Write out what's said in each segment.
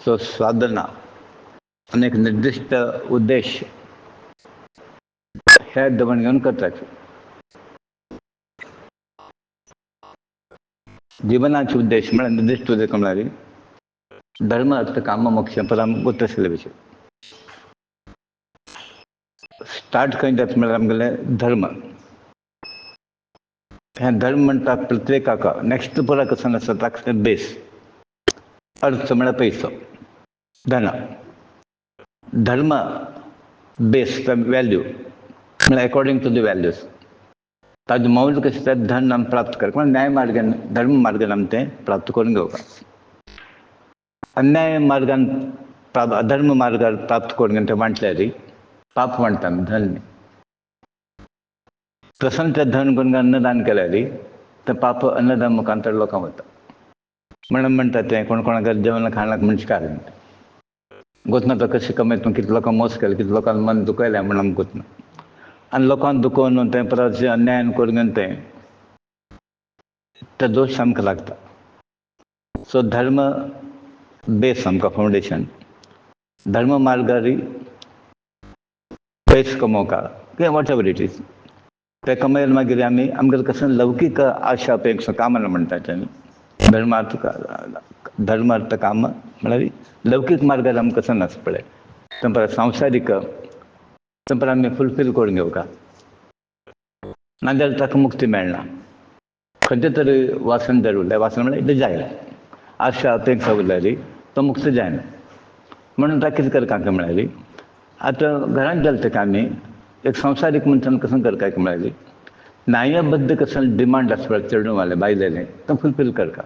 So साधना आणि एक निर्दिष्ट उद्देश हे दवण घेऊन करतात. जीवनाचे उद्देश म्हणजे निर्दिष्ट उद्देश म्हणणारी धर्म अर्थ काम मोक्ष परमभूत असले विषय स्टार्ट करतात म्हणजे आमगेले धर्म. हे धर्म म्हणतात प्रत्येकाका नेक्स्ट पुरा कसं नसतं ताकद बेस अर्थ म्हणजे पैसो धन धर्म बेस व्हॅल्यू म्हणजे अकॉर्डिंग टू द व्हॅल्यूज ताजे मौल्य कशें धन आमी प्राप्त करप म्हणजे न्याय मार्गान धर्म मार्गान आमी तें प्राप्त करून घेवप. अन्याय मार्गान अधर्म मार्गान प्राप्त करून तें वांटल्यार पाप म्हणटा आमी धन न्ही. प्रसन्न तें धन करून अन्नदान केल्यार तें पाप अन्नदान मुखांतर लोकांक वता म्हणून म्हणटा तें कोण कोणाक जेवण खाणाक म्हणचे गोतना तो कशें कमयत कितें लोकांक मोस केलें कितें लोकांक मन दुखयलें म्हणून आमकां गोतना आनी लोकांक दुखोवन तें परत अन्यायान करून तें दोश आमकां लागता. सो धर्म बेस आमकां फावंडेशन धर्म मार्गारी पयस कमोवका किंवा वॉट एवर इट इज ते कमयल मागीर आमी आमगेले कसं लौकीक आशा अपेक्षा कामना म्हणटा तें धर्म अर्थ काम म्हळ्यार लौकीक मार्गार आमकां कसं नाच पळय तें परत सांसारीक तें परत आमी फुलफील करून घेवका नाजाल्यार ताका मुक्ती मेळना. खंयचे तरी वासन जर उरलें वासन म्हळ्यार डिजायर आशा अपेक्षा उरल्यार तो मुक्त जायना. म्हणून ताका कितें करता म्हळ्यार आतां घरांत गेले तेका आमी एक संवसारीक मनशान कसं करता म्हळ्यार न्यायबद्ध कसं डिमांड आसा पळय चेडूं वाले बायलेलें तें फुलफील करता.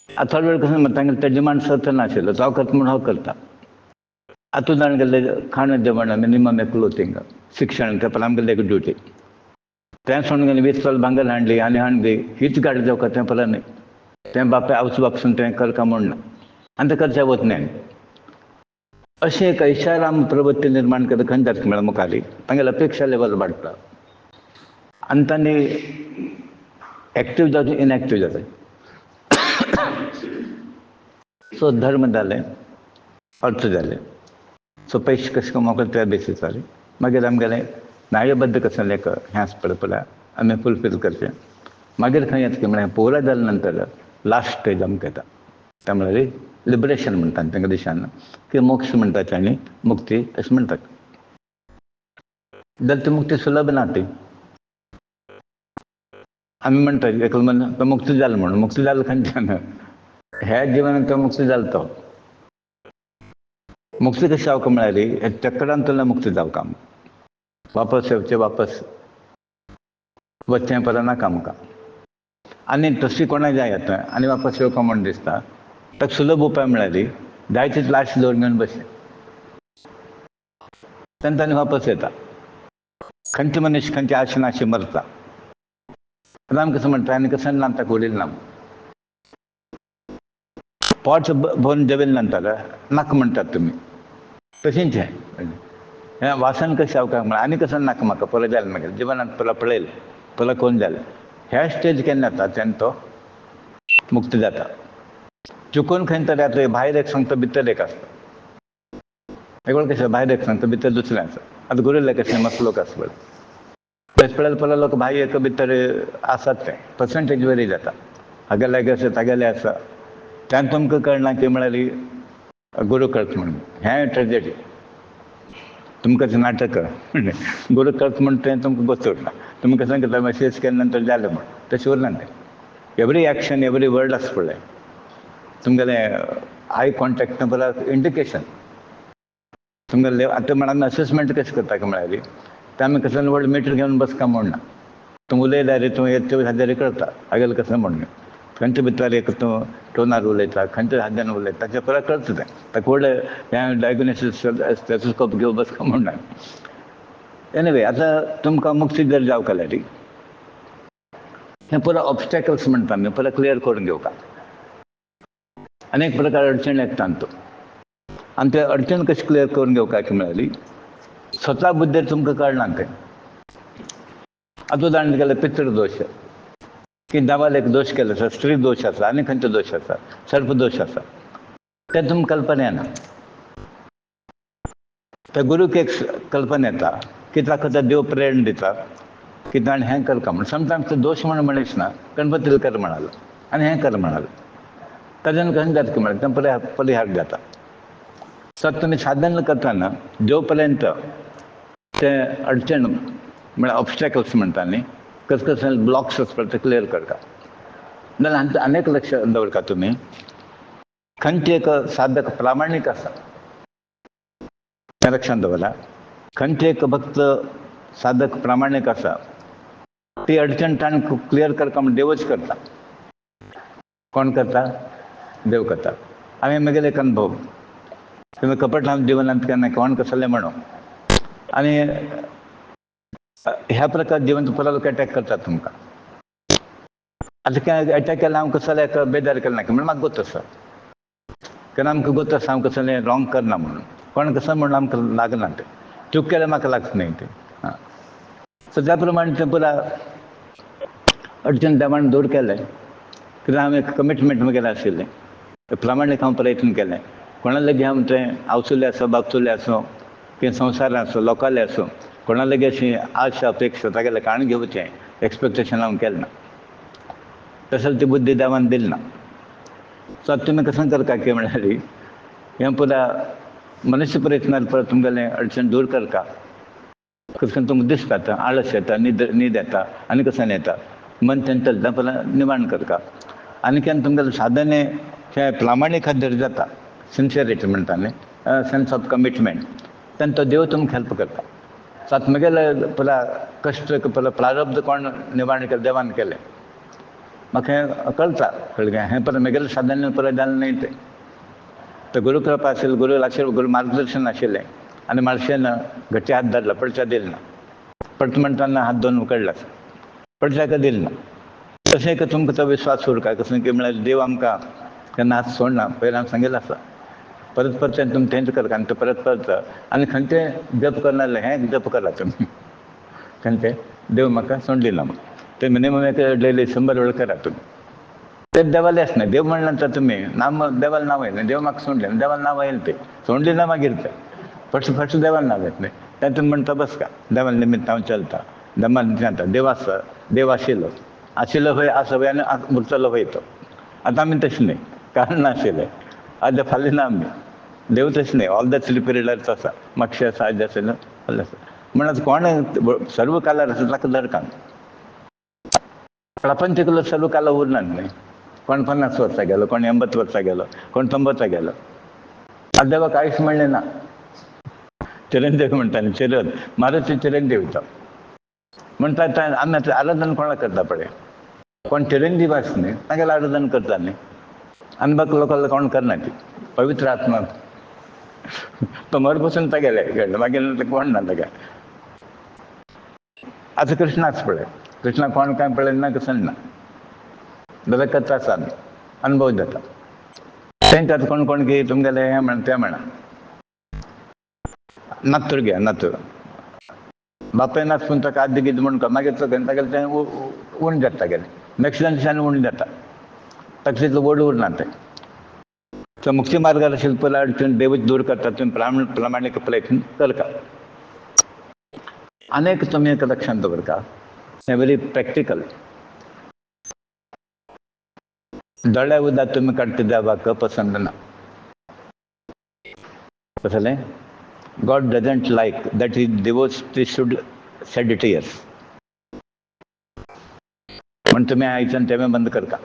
आतां थोडे वेळ कसं म्हणटा तें डिमांड सत नाशिल्लो तो हांव करता म्हणून हांव करता. आतां जाण गेले खाण जेवण मिनिमम एक क्लोथींग शिक्षण तें परत आमगेली एक ड्युटी तें सोडून गेलें 20 तोल भांगर हाडली आनी हाडली हीच गाडी जावका तें परत न्ही. तें बापाय आवच बापसून तें करता म्हूण ना आनी तें करचें वचनाय. अशें एक ऐशाराम प्रवृत्ती निर्माण करता खंय जाता म्हळ्यार मुखारी तांगेली अपेक्षा लेवल वाडटा आनी तांणी एक्टीव जावचें इनएक्टीव जाता. सो धर्म जालें अर्थ जालें सो पयशे कशें कमोवप त्या बेसिसार मागीर आमगेलें न्यायबद्ध कसं एक हें आसा पळय पळय आमी फुलफील करचें. मागीर खंय येता की म्हळ्यार पुरा जाले नंतर लास्ट स्टेज आमकां येता तें म्हळ्यार लिबरेशन म्हणटात तेंगे देशान की मोक्ष म्हणटात आनी मुक्ती अशें म्हणटात. जाल्यार ती मुक्ती सुलभ ना ती आमी म्हणटा एक तो मुक्त जालो म्हणून मुक्त जालो खंयच्यान ह्या जिवनांत तो मुक्त जालो तो मुक्ती कशी जावका म्हळ्यार हे चक्रांतल्यान मुक्त जावका वापस येवचें वापस वचचें परत नाका आमकां आनी तशी कोणाक जाय आतां आनी वापस येवका म्हूण दिसता ताका सुलभ उपाय म्हळ्यार जाय तितली लास्ट दवरून घेवन बसचें तेन्ना तांणी वापस येता. खंयचे मनीस खंयचे आशे नाशे मरता राम कसं म्हणटा आनी कसं ना ताका उडयलें ना पोट भरून जेविल्ले नंतर नाका म्हणटात तुमी तशेंच हें वासन कशें जावका म्हळ्यार आनी कसं नाका म्हाका परत जालें मागीर जिवनांत परत पळयलें परत कोण जालें ह्या स्टेज केन्ना येता तेन्ना तो मुक्त जाता. चुकून खंय तरी आतां भायर एक सांगता भितर एक आसता एक वेळ कशें भायर एक सांगता भितर दुसरें आसा आतां गुरिल्ले कशें मस्त लोक आसा पळय तशें पळयलें परत लोक भायर एक भितर आसात तें पर्संटेज वेरी जाता हागेले आसा तागेले आसा तेन्ना तुमकां कळना की म्हळ्यार गुरू कर्त म्हणून हें ट्रेजेडी तुमकां तें नाटक गुरू कर्त म्हणून तें तुमकां गोश्ट उरना तुमी कशें करता मॅसेज केले नंतर जालें म्हूण तशें उरना तें एवरी एक्शन एवरी वर्ड आसा पळय तुमगेलें आय कॉन्टेक्ट परत इंडिकेशन तुमगेलें आतां म्हणान असेसमेंट कशें करता म्हळ्यार तें आमी कसं व्हड मिटर घेवन बसका म्हूण ना तूं उलयल्यार तूं येते हाजेर कळटा हागेलें कसं म्हणून खंयचे भितर एक तूं टोनार उलयता खंयच्या हाद्यान उलयता ताचें परत कळटा तें ताका व्हड हें डायग्नोसीस स्टेथोस्कोप घेवन बसका म्हूण ना. एनिवे आतां तुमकां मुक्ती जर जावंक जाल्यार हें पुरो ऑब्स्टेकल्स म्हणटा आमी परत क्लियर करून घेवका अनेक प्रकार अडचणी येता तांतू आनी ते अडचण कशी क्लियर करून घेवका म्हळ्यार स्वता बुद्दीर तुमकां कळना तें आतां जाण गेले पितृदोश की देवाला एक दोष केलो आसा, स्त्री दोष आसा, आनी खंयचो दोष आसा, सर्प दोष आसा, तें तुमकां कल्पना येना. त्या गुरूक एक कल्पना येता की ताका तो देव प्रेरण दिता की ताणें हें करता म्हण. समटायम्स तो दोश म्हण मनीस ना, गणपतीला कर म्हणालो आनी हें कर म्हणालो, ताच्यान कशें जाता की म्हळ्यार तें परिहार जाता. सो तुमी साधन करतना जो पर्यंत ते अडचण म्हळ्यार ऑब्स्टॅकल्स म्हणटा न्ही, कसले कसले ब्लॉक्स आसता ते क्लियर करता. जाल्यार अनेक लक्ष दवरता तुमी, खंयचे एक साधक प्रामाणीक आसा तें लक्षांत दवरा. खंयचे एक भक्त साधक प्रामाणीक आसा, ती अडचण ताणें क्लियर करता म्हण देवच करता. कोण करता? देव करता. हांवें म्हगेलो एक अनुभव, तुमी कपट लावन जिवनांत केन्ना कोण कसले म्हणो, आनी ह्या प्रकार जिवन परत लोक अटॅक करतात तुमकां. आतां काय अटॅक केला हांव कसले बेजार केले नाका म्हण म्हाका गोत आसा, कारण आमकां गोत आसा हांव कसलें रॉंग करना म्हणून. कोण कसं म्हणून आमकां लागना तें, चूक केल्यार म्हाका लागता न्ही तें. सो त्या प्रमाणे तें पुरा अडचण देवान दूर केलें, कित्याक हांवें एक कमिटमेंट म्हगेलें आशिल्लें, प्रामाणीक हांव प्रयत्न केलें. कोणा लागीं हांव तें आवचुलें आसूं, बागचुलें आसूं, किंवा संवसार आसूं, लोकालें आसूं, कोणा लागीं अशी आशा अपेक्षा तागेलें काण घेवचें एक्सपेक्टेशन हांव केलें ना. तसली ती बुद्धी देवान दिली ना. सो आतां तुमी कशें करता की म्हळ्यार हें पुरा मनुश्य प्रयत्नार परत तुमगेलें अडचण दूर करता. कसं तुमकां दिसता आतां आळस येता, न्हीद येता, आनी कसं येता, मन चंचल परत निवारण करता. आनी केन्ना तुमगेलें साधन हें प्रामाणीक खातीर जाता, सिन्सियरिटी म्हणटा न्ही, सेन्स ऑफ कमिटमेंट, तेन्ना तो देव तुमकां हेल्प करता. सो आतां म्हगेलें पुरा कश्ट पुरा प्रारब्ध कोण निवारण केलें? देवान केलें. म्हाका हें कळटा, कळ्ळें. हें परत म्हगेलें साधन परत जालें न्ही तें. तर गुरू कृपा आशिल्ली, गुरू आशिर्वाद, गुरू मार्गदर्शन आशिल्लें, आनी मार्शेन गट्टी हात धरला, पडच्या दिल ना. पडता म्हणटाना हात दोन उकडला, पडच्याक दिल ना. तशें एक तुमकां तो विश्वास उरता, कसं की म्हळ्यार देव आमकां केन्ना हात सोडना. पयलीं हांवें सांगिल्लें आसा, परत परत तुमी तेंच करता आनी तें परत परत. आनी खंयचें जप करनासलें हें जप करा तुमी. खंयचें देव म्हाका सोडली ना म्हणून, ते मिनिमम एक डेली 100 वेळ करा तुमी. तें देवालें आसना. देव म्हणल्यार तुमी नाम देवालें नांव येयलें, देव म्हाका सोडलें, देवालें नांव येयलें तें सोडली ना मागीर तें फस्ट देवालें नांव येता न्ही. तें तुमी म्हणटा बस का देवाले निमित्त हांव चलता, देवान जाता, देव आसा, देव आशिल्लो, आशिल्लो खंय आसा खंय आनी उरतलो खंय तो. आतां आमी तशें न्ही, कारण नाशिल्लें आज फाल्यां ना आमी. देव तशें न्ही, ऑल द 3 पिरियड्स आसा, मातशें आसा, आज आशिल्लो फाल्यां आसा. म्हणून कोण सर्व कालार आसा ताका धरता. प्रपंचकलो सर्व काल उरनात न्ही. कोण 50 वर्सां गेलो, कोण 80 वर्सां गेलो, कोण 90 गेलो. आतां देवाक आयुश्य म्हणलें ना. चिरंजीव म्हणटा न्ही, चिरंद मारुती चिरंजीव तो म्हणटा. आमी आतां आराधना कोणाक करता पळय, कोण चिरंजीव आसा न्ही तागेलें आराधना करता न्ही. आनी बाकी लोकांक कोण करना ती. पवित्र आत्मा तो मर पसून तागेलें मागीर कोण ना ताका. आतां कृष्णाच पळय, कृष्णा कोण काय पळय ना कसं ना, जाल्यार कथा आसा, अनुभव जाता. तेंच आतां कोण कोण की तुमगेलें हें म्हण तें म्हणा, नातूर घे नातूर, बापाय नाच पूण ताका आद्य गिद म्हण मागीर तागेलें तें उण जाता, तागेलें नेक्स्ट दिसांनी उण जाता, ताका तितलो व्हड उरना तें. सो मुक्ती मार्गार आशिल्ले पयली अडचण देव दूर करता. तुमी प्रामाणीक प्रयत्न करता. आनीक तुमी एक लक्षांत दवरता, हें व्हेरी प्रॅक्टिकल. दोळ्या उदक तुमी काडटा देवाक पसंद ना. कसलें? God doesn't like that his devotee should shed tears. म्हण तुमी आयच्यान तें बंद करता.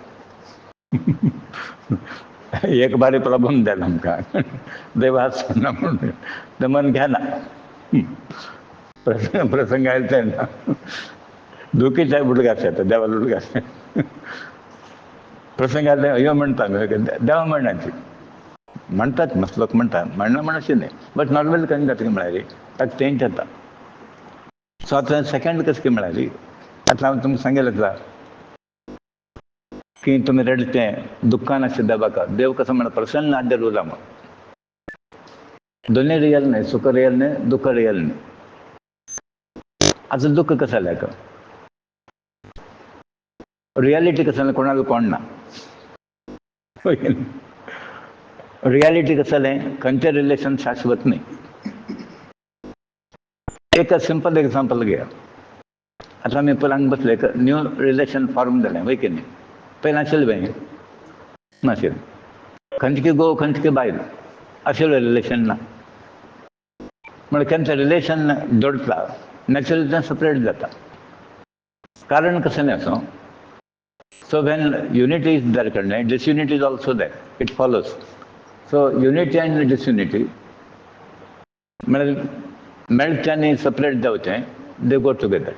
एक बारी प्रॉब्लेम जाला आमकां, देव आसना म्हणून तें मन घेना. प्रसंग आयलो तेन्ना दुखीच्या उडगास येता, देवाला उडगास. प्रसंग आयलो यो म्हणटा देवा म्हणना ती म्हणटात, मस्त लोक म्हणटा, म्हणना म्हण अशें न्ही, बट नॉर्मल कशें जाता की म्हळ्यार ताका चेंज जाता. सो आतां सेकंड कशें की म्हळ्यार आतां हांवें तुमकां सांगिल्लें आसा की तुमी रडतें दुख्खान आसता देवाक, देव कसो म्हणटा प्रसन्न हाजेर उरला म्हण. दोनूय रियल न्ही, सुख रियल न्ही, दुख्ख रियल न्ही. आतां दुख्ख कसं जालें? रियालिटी कसं कोणाला कोण ना रियालिटी कसं जालें खंयचें रिलेशन शाश्वत न्ही. एक सिंपल एग्जांपल घेया. आतां आमी पळोवंक बसले न्यू रिलेशन फॉर्म जालें वय की न्ही. पयलीं आशिल्लें पळय नाशिल्लें. खंयची घोव खंयची बायल आशिल्लें रिलेशन ना. म्हणजे केन्ना रिलेशन जोडटा नॅचरली तें सेपरेट जाता. कारण कसं नाही असो. So when unity is there, disunity is also there. It follows. So unity and disunity, मेळचें आनी सेपरेट जावचें, दे गो टुगेदर.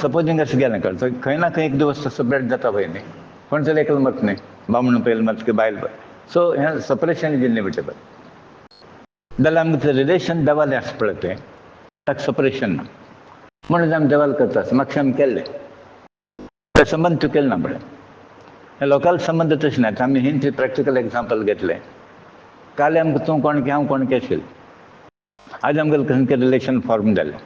सपोजींग अशें गेलें कर खंय ना खंय एक दिवस सेपरेट जाता पळय न्ही. कोण तरी एकलो मत न्ही. बामण पयलें मत की बायल पळय. सो हें सेपरेशन इज इनएविटेबल. जाल्यार आमकां रिलेशन देवालें आसा पळय तें ताका सेपरेशन ना. म्हणून आमी देवाल करता म्हाका आमी केल्लें ते संबंध चुकेल ना पळय. हे लोकल संबंध तशें नात. आमी हिंच प्रॅक्टिकल एग्जांपल घेतलें. काल आमकां तूं कोण की हांव कोण की आशिल्लें. आज आमगेलें खंयचें रिलेशन फॉर्म जालें.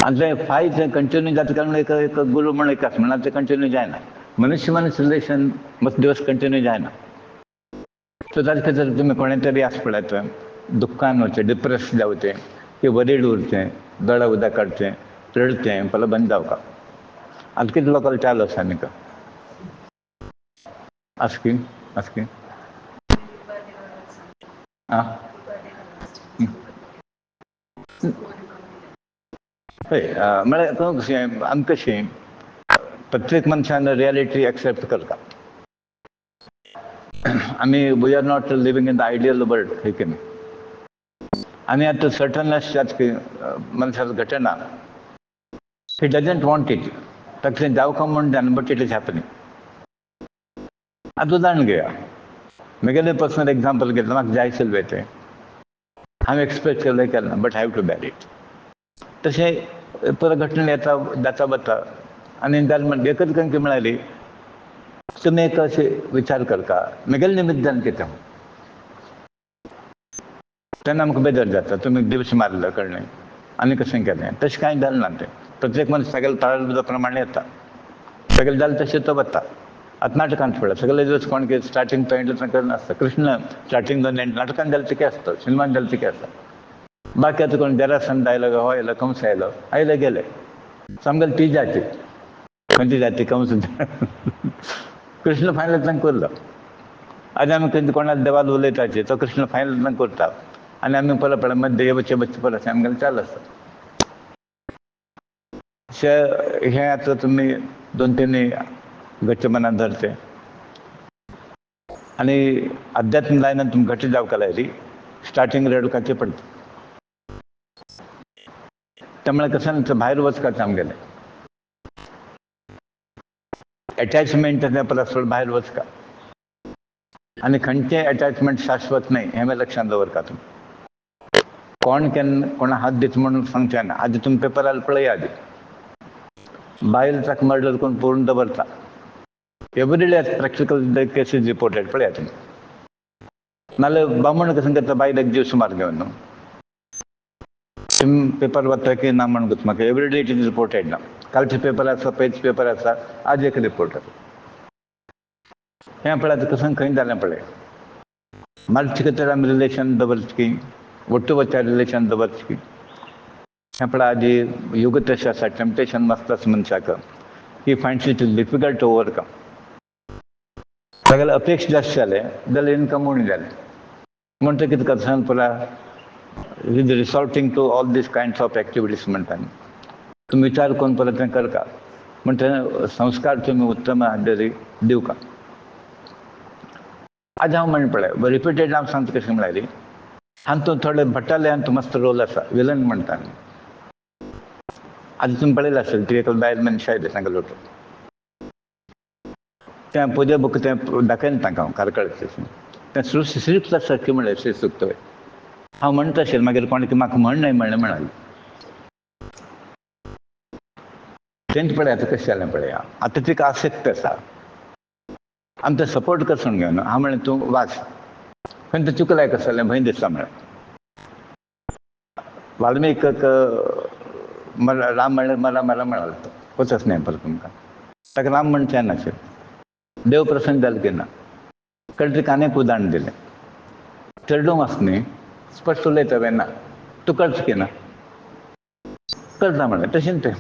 आनी तें फायट कंटिन्यू जाता कारण एक गुरू म्हण एक आसा म्हणल्यार तें कंटिन्यू जायना. मनुष्य रिलेशन मस्त दिवस कंटिन्यू जायना. सो ताजे खातीर तुमी कोणें तरी आसा पळयत दुख्खान वचचें, डिप्रेस जावचें, की वरीड उरचें, दोळा उदक काडचें, रडचें, पयलें बंद जावपाक. आतां कितें लोकल चालू आसा आनीक आस्की आस्की आं हय म्हळ्यार कशें आमी कशीं प्रत्येक मनशान रियालिटी एक्सेप्ट करता. आमी we are not living in the ideal world हे की न्ही. आनी आतां सर्टन आसतात की मनशाचो घटना ही डजंट वॉन्ट इट. ताका तें जावका म्हूण जायना बट इट इज हॅपनिंग. आतां उदाहरण घेया. म्हगेलें पर्सनल एग्जांपल घेतलें. म्हाका जाय आशिल्लें तें हांवें एक्सपेक्ट केल्लें केलें ना बट हॅव टू बॅर इट. तशें परत घटना येता जाता वता आनी जालें म्हणटा एकच खंयची म्हळ्यारी तुमी एक अशें विचार करता म्हगेलें निमित्तान कितें तेन्ना आमकां बेजार जाता. तुमी दिवस मारलो कळ्ळें आनी कशें केलें. तशें कांय जालें ना तें. प्रत्येक मनीस सगळें प्रारब्धा प्रमाणे येता. सगळें जालें तशें तो वता. आतां नाटकांत पळय सगळे दिवस कोण कितें स्टार्टींग तो एंड नासता. कृष्ण स्टार्टींग दोन एंड नाटकांत जालें तिके आसता. सिनेमान जालें तिके आसता. बाकी आतां कोण जरासंध आयलो हो आयलो कंस आयलो आयले गेले. समगेल ती जाती खंयची जाती कंस कृष्ण फायनलांतल्यान करलो. आज आमी खंय कोणाक देवाल उलयताचे तो कृष्ण फायनलांतल्यान करता. आनी आमी पळय पळय मध्य बच्चे बच्चे पळय आमगेलें चालू आसता. हे आतां तुमी दोन तीन घट्ट मनांत धरचें आनी अध्यात्म लायनान तुमी घट्ट जावपाक लायली स्टार्टींग रडपाचें पडटा. त्यामुळे कसं भायर वचपाचें आमगेलें एटॅचमेंट परत भायर वचका. आनी खंयचें एटॅचमेंट शाश्वत न्हय हें लक्षांत दवरता तुमी. कोण केन्ना कोणा हात दिता म्हणून सांगचें ना. आतां तुमी पेपरार पळया आदी बायल ताका मर्डर करून पळोवन दवरता. Every day practical cases reported पळया तुमी. नाल्यार बामण कसं करता बायलेक जीव सुमार घेवन न्हू. तुमी पेपर वाचता की ना म्हणून म्हाका every day it is reported ना. कालचे पेपर आसा पेज पेपर आसा आज एक रिपोर्ट आसा. हें पळय आतां कसं खंय जालें पळय. मातशें खातीर आमी रिलेशन दवरची ಒಟ್ಟು वच्चा रिलेशन दवरची. हें पळय आदी युग तशें आसा टेम्पटेशन मस्त आसा मनशाक. He finds it is difficult to overcome. सगळे अपेक्षा जास्त जाले जाल्यार इनकम उणी जालें. म्हणटा कितें करता पळय is resorting to all these kinds of activities म्हणटा. तुमी विचार करून परत तें करता म्हणटा संस्कार तुमी उत्तम हाजेर दिवका. आज हांव म्हणटा पळय रिपिटेड हांव सांगता कशें म्हळ्यार हातूंत थोडे भट्टाले हातूंत मस्त रोल आसा विलन म्हणटा. आतां तुमी पळयलें आसतलें ती एक बायल मनशां आयली तांकां लोटून. तें पुजा बूक तें दाखयलें तांकां हांव कारकळेचें तें श्रीस्त सारकें म्हणलें श्रीसूक्त. हांव म्हणटा आशिल्लें मागीर कोण म्हाका म्हण न्हय म्हणलें म्हणाली. तेंच पळय आतां कशें जालें पळया. आतां तिका आसक्त आसा आमी तें सपोर्ट करचून घेवन हांव म्हणलें तूं वाच खंय तें चुकलें कसो जालें भंय दिसता म्हळें. वाल्मीक राम म्हणलें मला मला म्हणालो तो होतच नाही परत तुमकां. ताका राम म्हणचें नाशिल्लें. देव प्रसन्न जालो की ना. कळ्ळें आनीक उदाहरण दिलें. चेडूं आसा न्ही, स्पश्ट उलयता वेन्ना तूं कळच की ना. कळटा म्हणलें तशेंच तें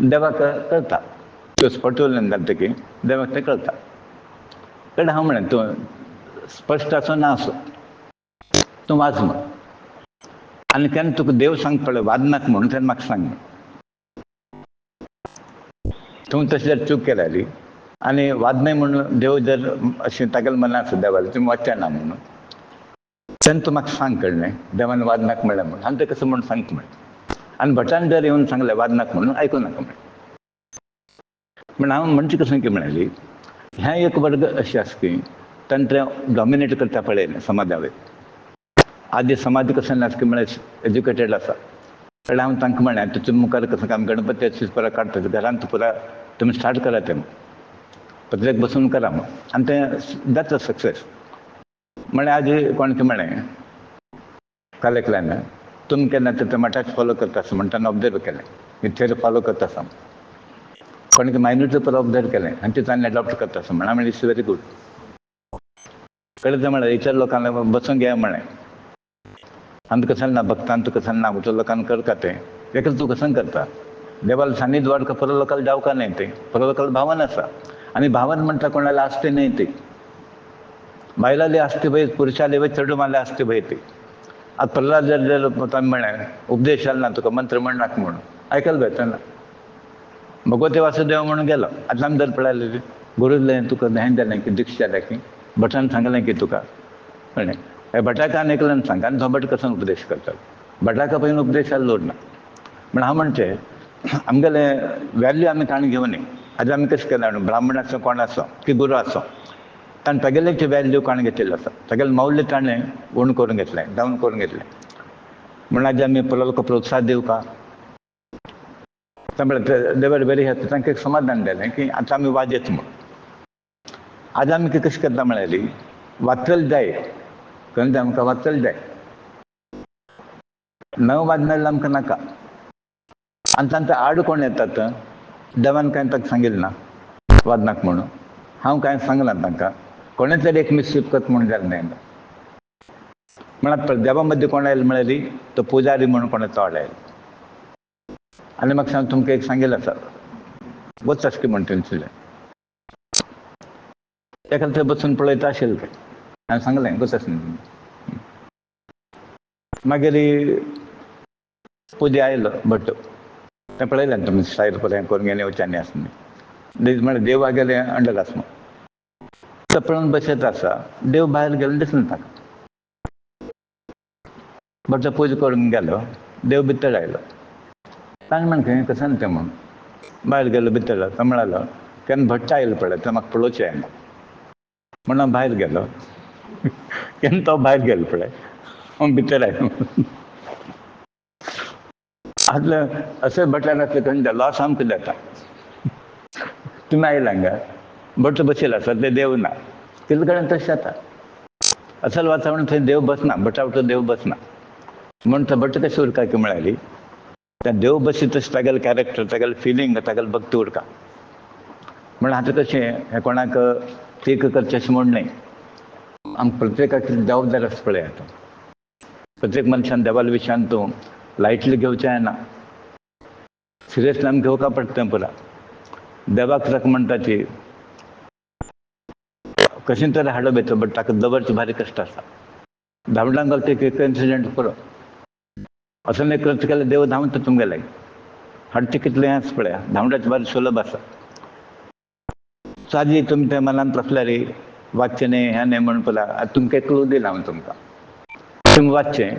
देवाक कळटा. तूं स्पश्ट उलयन घालतकी देवाक तें कळटा. कळ्ळें हांव म्हणलें तूं स्पश्ट आसूं ना आसूं तूं वाच म्हण. आनी केन्ना तुका देव सांगता पळय वाज नाका म्हणून तेन्ना म्हाका सांग. तूं तशें जर चूक केल्याली आनी वाज न्हय म्हणून देव जर अशें तागेल्या मनांत आसा देवालें तुमी वाचचें ना म्हणून तेन्ना तूं म्हाका सांग कळ्ळें देवान वाज नाका म्हणलें म्हणून हांव तें कसो म्हूण सांगता म्हणलें. आनी भटान जर येवन सांगलें वाज नाका म्हणून आयकूं नाका म्हणलें. म्हण हांव म्हणचें कशें की म्हळ्याली ह्या एक वर्ग अशें आसा की तांकां डॉमिनेट करता पळय समाजा वयर. आदी समाज कसो आसा की म्हळ्यार एज्युकेटेड आसा. कळ्ळें हांव तांकां म्हळें आतां तुमी मुखार कसो काम गणपती पुरा काडटा घरांत पुरा तुमी स्टार्ट करा तें प्रत्येक बसून करा म्हण आनी तें जाता सक्सेस. म्हळें आजी कोणें म्हळें काल एकल्यान तुमी केन्ना तें मठाक फॉलो करता आसा म्हणटा ऑब्जर्व केलें ही थेरी फॉलो करता आसा. कोणें मायन्यूट पर ऑब्जर्व केलें आनी तें ताणें एडॉप्ट करता आसा म्हण. हांव म्हणलें इट्स व्हेरी गूड. कळ्ळें तें म्हळें इतर लोकांक बसून घेया म्हळें. आनी तुका सांगना भक्तान तुका सांगना उतर लोकांक करता तें एकच तूं कसं करता. देवाला सान्निध वाडका पर लोकांना जावका नाही ते पर लोकांना भावन आसा. आनी भावन म्हणटा कोणाला आस्ती नाही ती बायलाली आस्ती भय पुरुषाली वय चेडूं मारले आस्ती भय ती. आतां प्रल्हाद जर म्हळें उपदेश जालो ना तुका मंत्र म्हण नाका म्हणून आयकल भेटना ना. भगवती वासुदेव म्हणून गेलो. आतां आमी जर पळयलें गुरुलें तुका हें जालें की दिक्षा जालें की भटान सांगलें की तुका कळ्ळें हे भटाकान एकल्यान सांग आनी तो भट कसो उपदेश करता. भटाका पयलीं उपदेशाक लोड ना. म्हण हांव म्हणचें आमगेले वॅल्यू आमी ताणें घेवनी. आतां आमी कशें केलां ब्राह्मण आसूं कोण आसूं की गुरू आसूं ताणें तेगेलेची वॅल्यू कोणें घेतिल्लो आसा. तेगेलें मौल्य ताणें उण करून घेतलें डावन करून घेतलें. म्हण आज आमी लोकांक प्रोत्साहन दिवं का. देवर वेरी हॅपी तांकां एक समाधान दिलें की आतां आमी वाजयत म्हूण. आज आमी कशें करता म्हळ्यार वाचल जाय कळ्ळें तें आमकां वाचल जाय न वाजनासलें आमकां नाका. आनी तांकां आड कोण येतात देवान कांय ताका सांगिल्लें ना वाज नाका म्हणून. हांव कांय सांगलां तांकां कोणें तरी एक मिस्यूज करता म्हूण जालें न्हय. म्हळ्यार देवा मदीं कोण आयलो म्हळ्यार तो पुजारी म्हणून कोणें चोड आयलो. आनी म्हाका सांग तुमकां एक सांगिल्लें आसा वच आसकी म्हण थंयसर तेका थंय बसून पळयता आशिल्लें तें हांवें सांगलें वच आस मागीर पुजा आयलो भट तें पळयलें तुमी सायर हें करून गेलें वच्चांनी आसा म्हळ्यार देव आगेलें अंडर आसा तो पळोवन बसयत आसा देव भायर गेलो दिसना ताका. भट पुजा करून गेलो देव भितर आयलो. ताणें म्हण खंय कसं तें म्हूण भायर गेलो भितर तो म्हणालो केन्ना भट्ट आयलो पळय तो म्हाका पळोवचें येना म्हूण हांव भायर गेलो. केन्ना तो भायर गेलो पळय हांव भितर आयलो. आसलें अशें भटान आसलें खंय लॉस आमकां जाता. तुमी आयला हांगा भट बशिल्लो आसा ते देव ना कितें कडेन तशें जाता. असल वातावरण थंय देव बसना भटा वाटेर देव बसना म्हूण तो भट कशें उरता की म्हळ्यार त्या देव बसी तशें तागेलें कॅरेक्टर तागेलें फिलींग तागेलें भक्ती उरता. म्हण आतां कशें हें कोणाक टीक करचें अशें म्हूण न्हय. आमकां प्रत्येकाक जबाबदारी आसता पळय आतां प्रत्येक मनशान देवाल्या विशयान तूं लायटली घेवचें येना. सिरियसली आमी घेवपा पडटा तें पुरा. देवाक ताका म्हणटा ती कशें तरी हाडप येता बट ताका दवरचें भारी कश्ट आसा. धांवडावन घालता एक इन्सिडंट पुरो असो एक खर्च केल्यार देव धांवता तुमगेले हाडचें कितलें आसा पळय धांवडाचें भारी सुलभ आसा. सादी तुमी तें मनांत आसल्यार वाचचें न्हय हें न्हय म्हणून पुरा आतां तुमकां एक क्लू दिला हांवें तुमकां तुमी वाचचें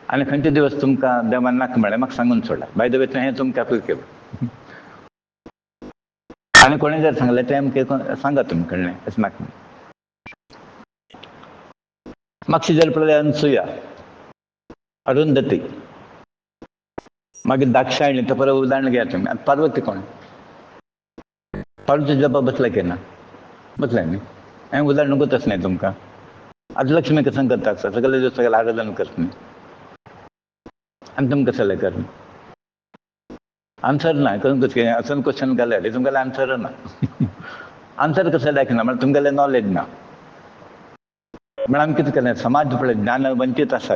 आनी खंयचे दिवस तुमकां देवान नाका म्हळें म्हाका सांगून सोडा. बाय द वे हें तुमकां एप्लीक केलें आनी कोणें जर सांगलें तें आमकां सांगा तुमी कळ्ळें अशें नाका. मातशें जर पळयलें अनसुया अरुंधती मागीर दाक्षायणी तो परत उदाहरण घेया तुमी. आतां पार्वती कोण पार्वती जपा बसला केन्ना बसलें न्ही हें उदाहरण नगोच न्हय तुमकां. आतां लक्ष्मी कसं करता आसता सगळे दिवस सगळे आराधना करता न्ही आनी तुमकां कसलें करता आन्सर ना करून कशें असं क्वेश्चन घाले तुमगेलें आन्सर ना आन्सर कसं दाखयना म्हळ्यार तुमगेलें नॉलेज ना. म्हण आमी कितें केलें समाज पळय ज्ञान वंचीत आसा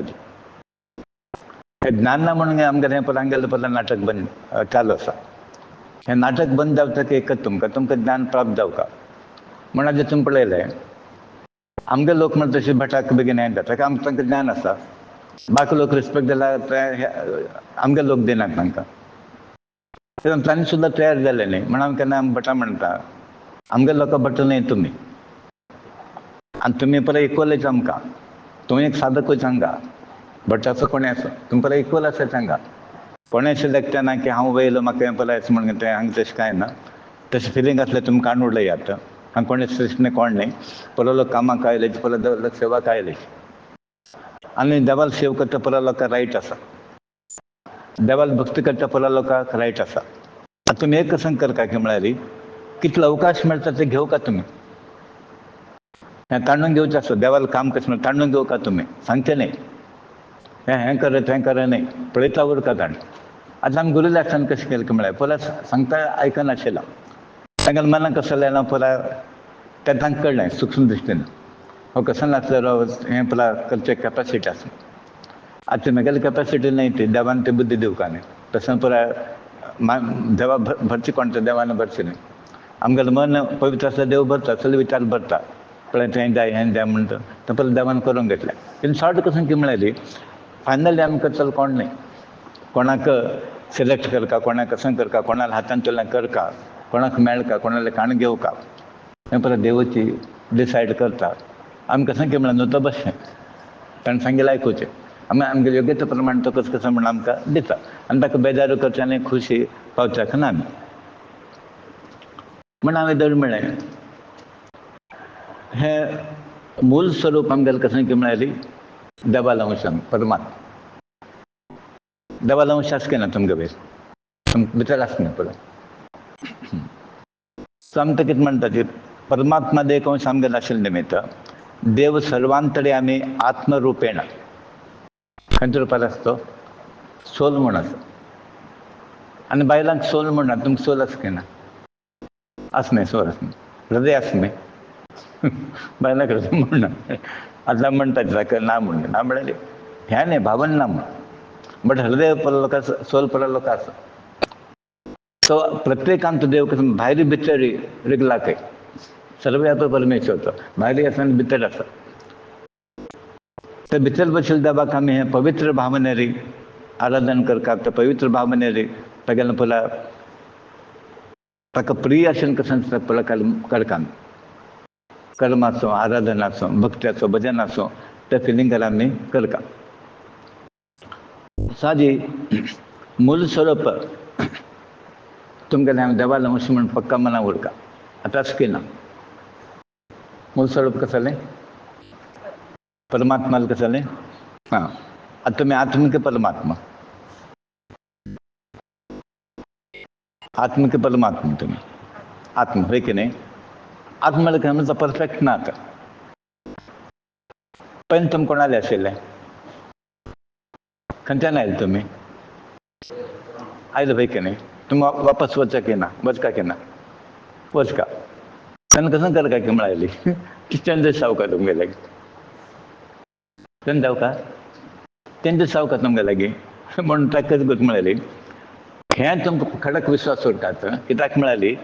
हें ज्ञान ना म्हणून आमगेलें हें पळय आमगेलें पळय नाटक बंद चालू आसा. हें नाटक बंद जावचें एकच तुमकां ज्ञान प्राप्त जावका. म्हण आतां तुमी पळयलें आमगे लोक म्हणटा तशें भटाक बेगीन हें जाता तांकां तांकां ज्ञान आसा. बाकी लोक रिस्पेक्ट दिला आमगे लोक दिनात तांकां. तांणी सुद्दां तयार जाले न्ही म्हण हांव केन्ना भटां म्हणटा आमगे लोकां भट न्ही तुमी आनी तुमी पळय इक्वलच आमकां. तुवें एक सादकूच हांगा भट आसो कोणें आसो तुमी पळय इक्वल आसा हांगा. कोणें सिलेक्ट ना की हांव वयलो म्हाका हें पळय अशें म्हणून तें हांगा तशें कांय ना. तशें फिलींग आसलें तुमी काडून उडयात. हांगा कोणें सृश्टी कोण न्ही पळय लोक कामाक आयले पळय लोक सेवाक आयले आनी देवाला सेवा करता पळय लोकांक रायट आसा. देवाला भक्ती करता पळय लोकांक रायट आसा. आतां तुमी एक कसं करता की म्हळ्यार कितलो अवकाश मेळटा ते घेवका तुमी. हें ताणून घेवचें आसता देवाला काम कशें ताणून घेवका तुमी सांगचें न्ही हें कर तें कर न्ही पळयता उरता ताणें. आतां आमी गुरुदासान कशें केलें की म्हळ्यार पळय सांगता आयकनाशिल्लो तांगेलें मनाक कसो लायना पळय तें तांकां कळ्ळें सूक्ष्म दृश्टीन हो कसो नासलेलो हें पळय करचें कॅपेसिटी आसा. आतां म्हगेली कॅपेसिटी न्ही ती देवान ती बुद्धी दिवका न्ही तशें पळय देवा भरची कोण देवान भरची न्ही. आमगेलें मन पवित्र आसा देव भरता सगळे विचार भरता पळय तें जाय हें जाय म्हणटा तें पळय देवान करून घेतलें. इन शॉर्ट कशें की म्हळ्यार फायनली आमी करतलो कोण न्ही कोणाक सिलेक्ट करता कोणाक कसं करता कोणाला हातान तुला करता कोणाक मेळका कोणाला काण घेवका हें पळय देवाची डिसायड करता. आमी कसं की म्हळ्यार न्हू तो बशें ताणें सांगिल्लें आयकुचें आमी आमगे योग्यते प्रमाण तो कसो कसो म्हण आमकां दिता आनी ताका बेजारू करचें आनी खुशी पावच्याक ना आमी. म्हण हांवें धड म्हळें हें मूल स्वरूप आमगेलें कशें की म्हळ्यार देवाला अंशान परमात्मा. देवाला अंश आसा की ना तुमगे भितर आसा न्ही पळय. सो आमी कितें म्हणटा की परमात्मा एक अंश आमगेलो आशिल्ले निमित्त देव सर्वांतरी आमी आत्मरुपेण खंयच्या रुपार आसा तो सोल म्हूण आसा. आनी बायलांक सोल म्हणना तुमकां सोल आसा की ना आसा न्ही सोल आसा हृदय आसा न्ही बायलांक हृदय म्हणना. आतां म्हणटात ताका ना म्हणून ना म्हळ्यार हें न्ही भावन ना म्हण बट हृदय पळय लोक सोल पळय लोक आसा. तो प्रत्येकांत देव कसं भायरी भितर रिगला खंय सर्वव्यापी परमेश्वर तो भायरी आसा आनी भितर आसा. ते भितर बशिल्ल्या देवाक आमी हें पवित्र भावनेरी आराधन करता ते पवित्र भावनेरी तागेलें पळय ताका प्रिय आशिल्लें कसं पळय करता आमी कर्माचो आराधनाचो भक्त्याचो भजनाचो त्या फिलिंगार आमी करता. सादी मूल स्वरूप तुमगेलें हांवें देवाला अंश म्हूण पक्का मनाक उरता. आतां अशें की ना मूल स्वरूप कसं जालें परमात्माला कसं जालें हां आतां तुमी आत्मिक परमात्मा आत्मिक परमात्मा तुमी आत्मा होय की न्ही. आत्मा म्हळ्यार काय म्हणजे परफेक्ट ना आतां पयलीं तुमी कोणाले आशिल्ले खंयच्यान आयले तुमी आयले पळय की न्ही तुमी वापस वचचा की ना वचका की ना वचका तेन्ना कसं करता की म्हळ्यार चेंजीस जावका तुमगे लागीं चेंज जावका चेंजीस जावका तुमगे लागीं म्हणून ताका कशें करता म्हळ्यार हें तुमकां खडक विश्वास उरतात कित्याक म्हळ्यार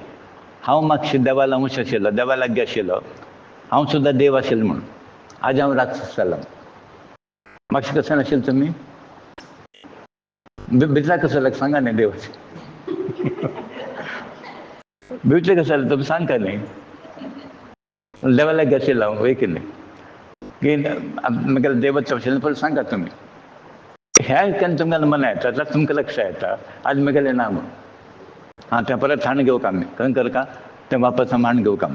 हांव मातशें देवाला अंश आशिल्लो देवा लागीं आशिल्लो हांव सुद्दां देव आशिल्लो म्हणून आज हांव राक्षस जालो मातशें कसं नाशिल्लें तुमी भितरा कसं जालें सांगा न्ही देव भितरे कसं जालें तुमी सांगता न्ही देवा लागीं आशिल्लो हांव वय की न्ही की म्हगेलें देवत्व आशिल्लें पळय सांगा तुमी हें केन्ना तुमगेलें मना येता जाल्यार तुमकां लक्षां येता आज म्हगेलें ना म्हणून हां तें परत हाण घेवका आमी खंय करता तें वापस आमी हाण घेवका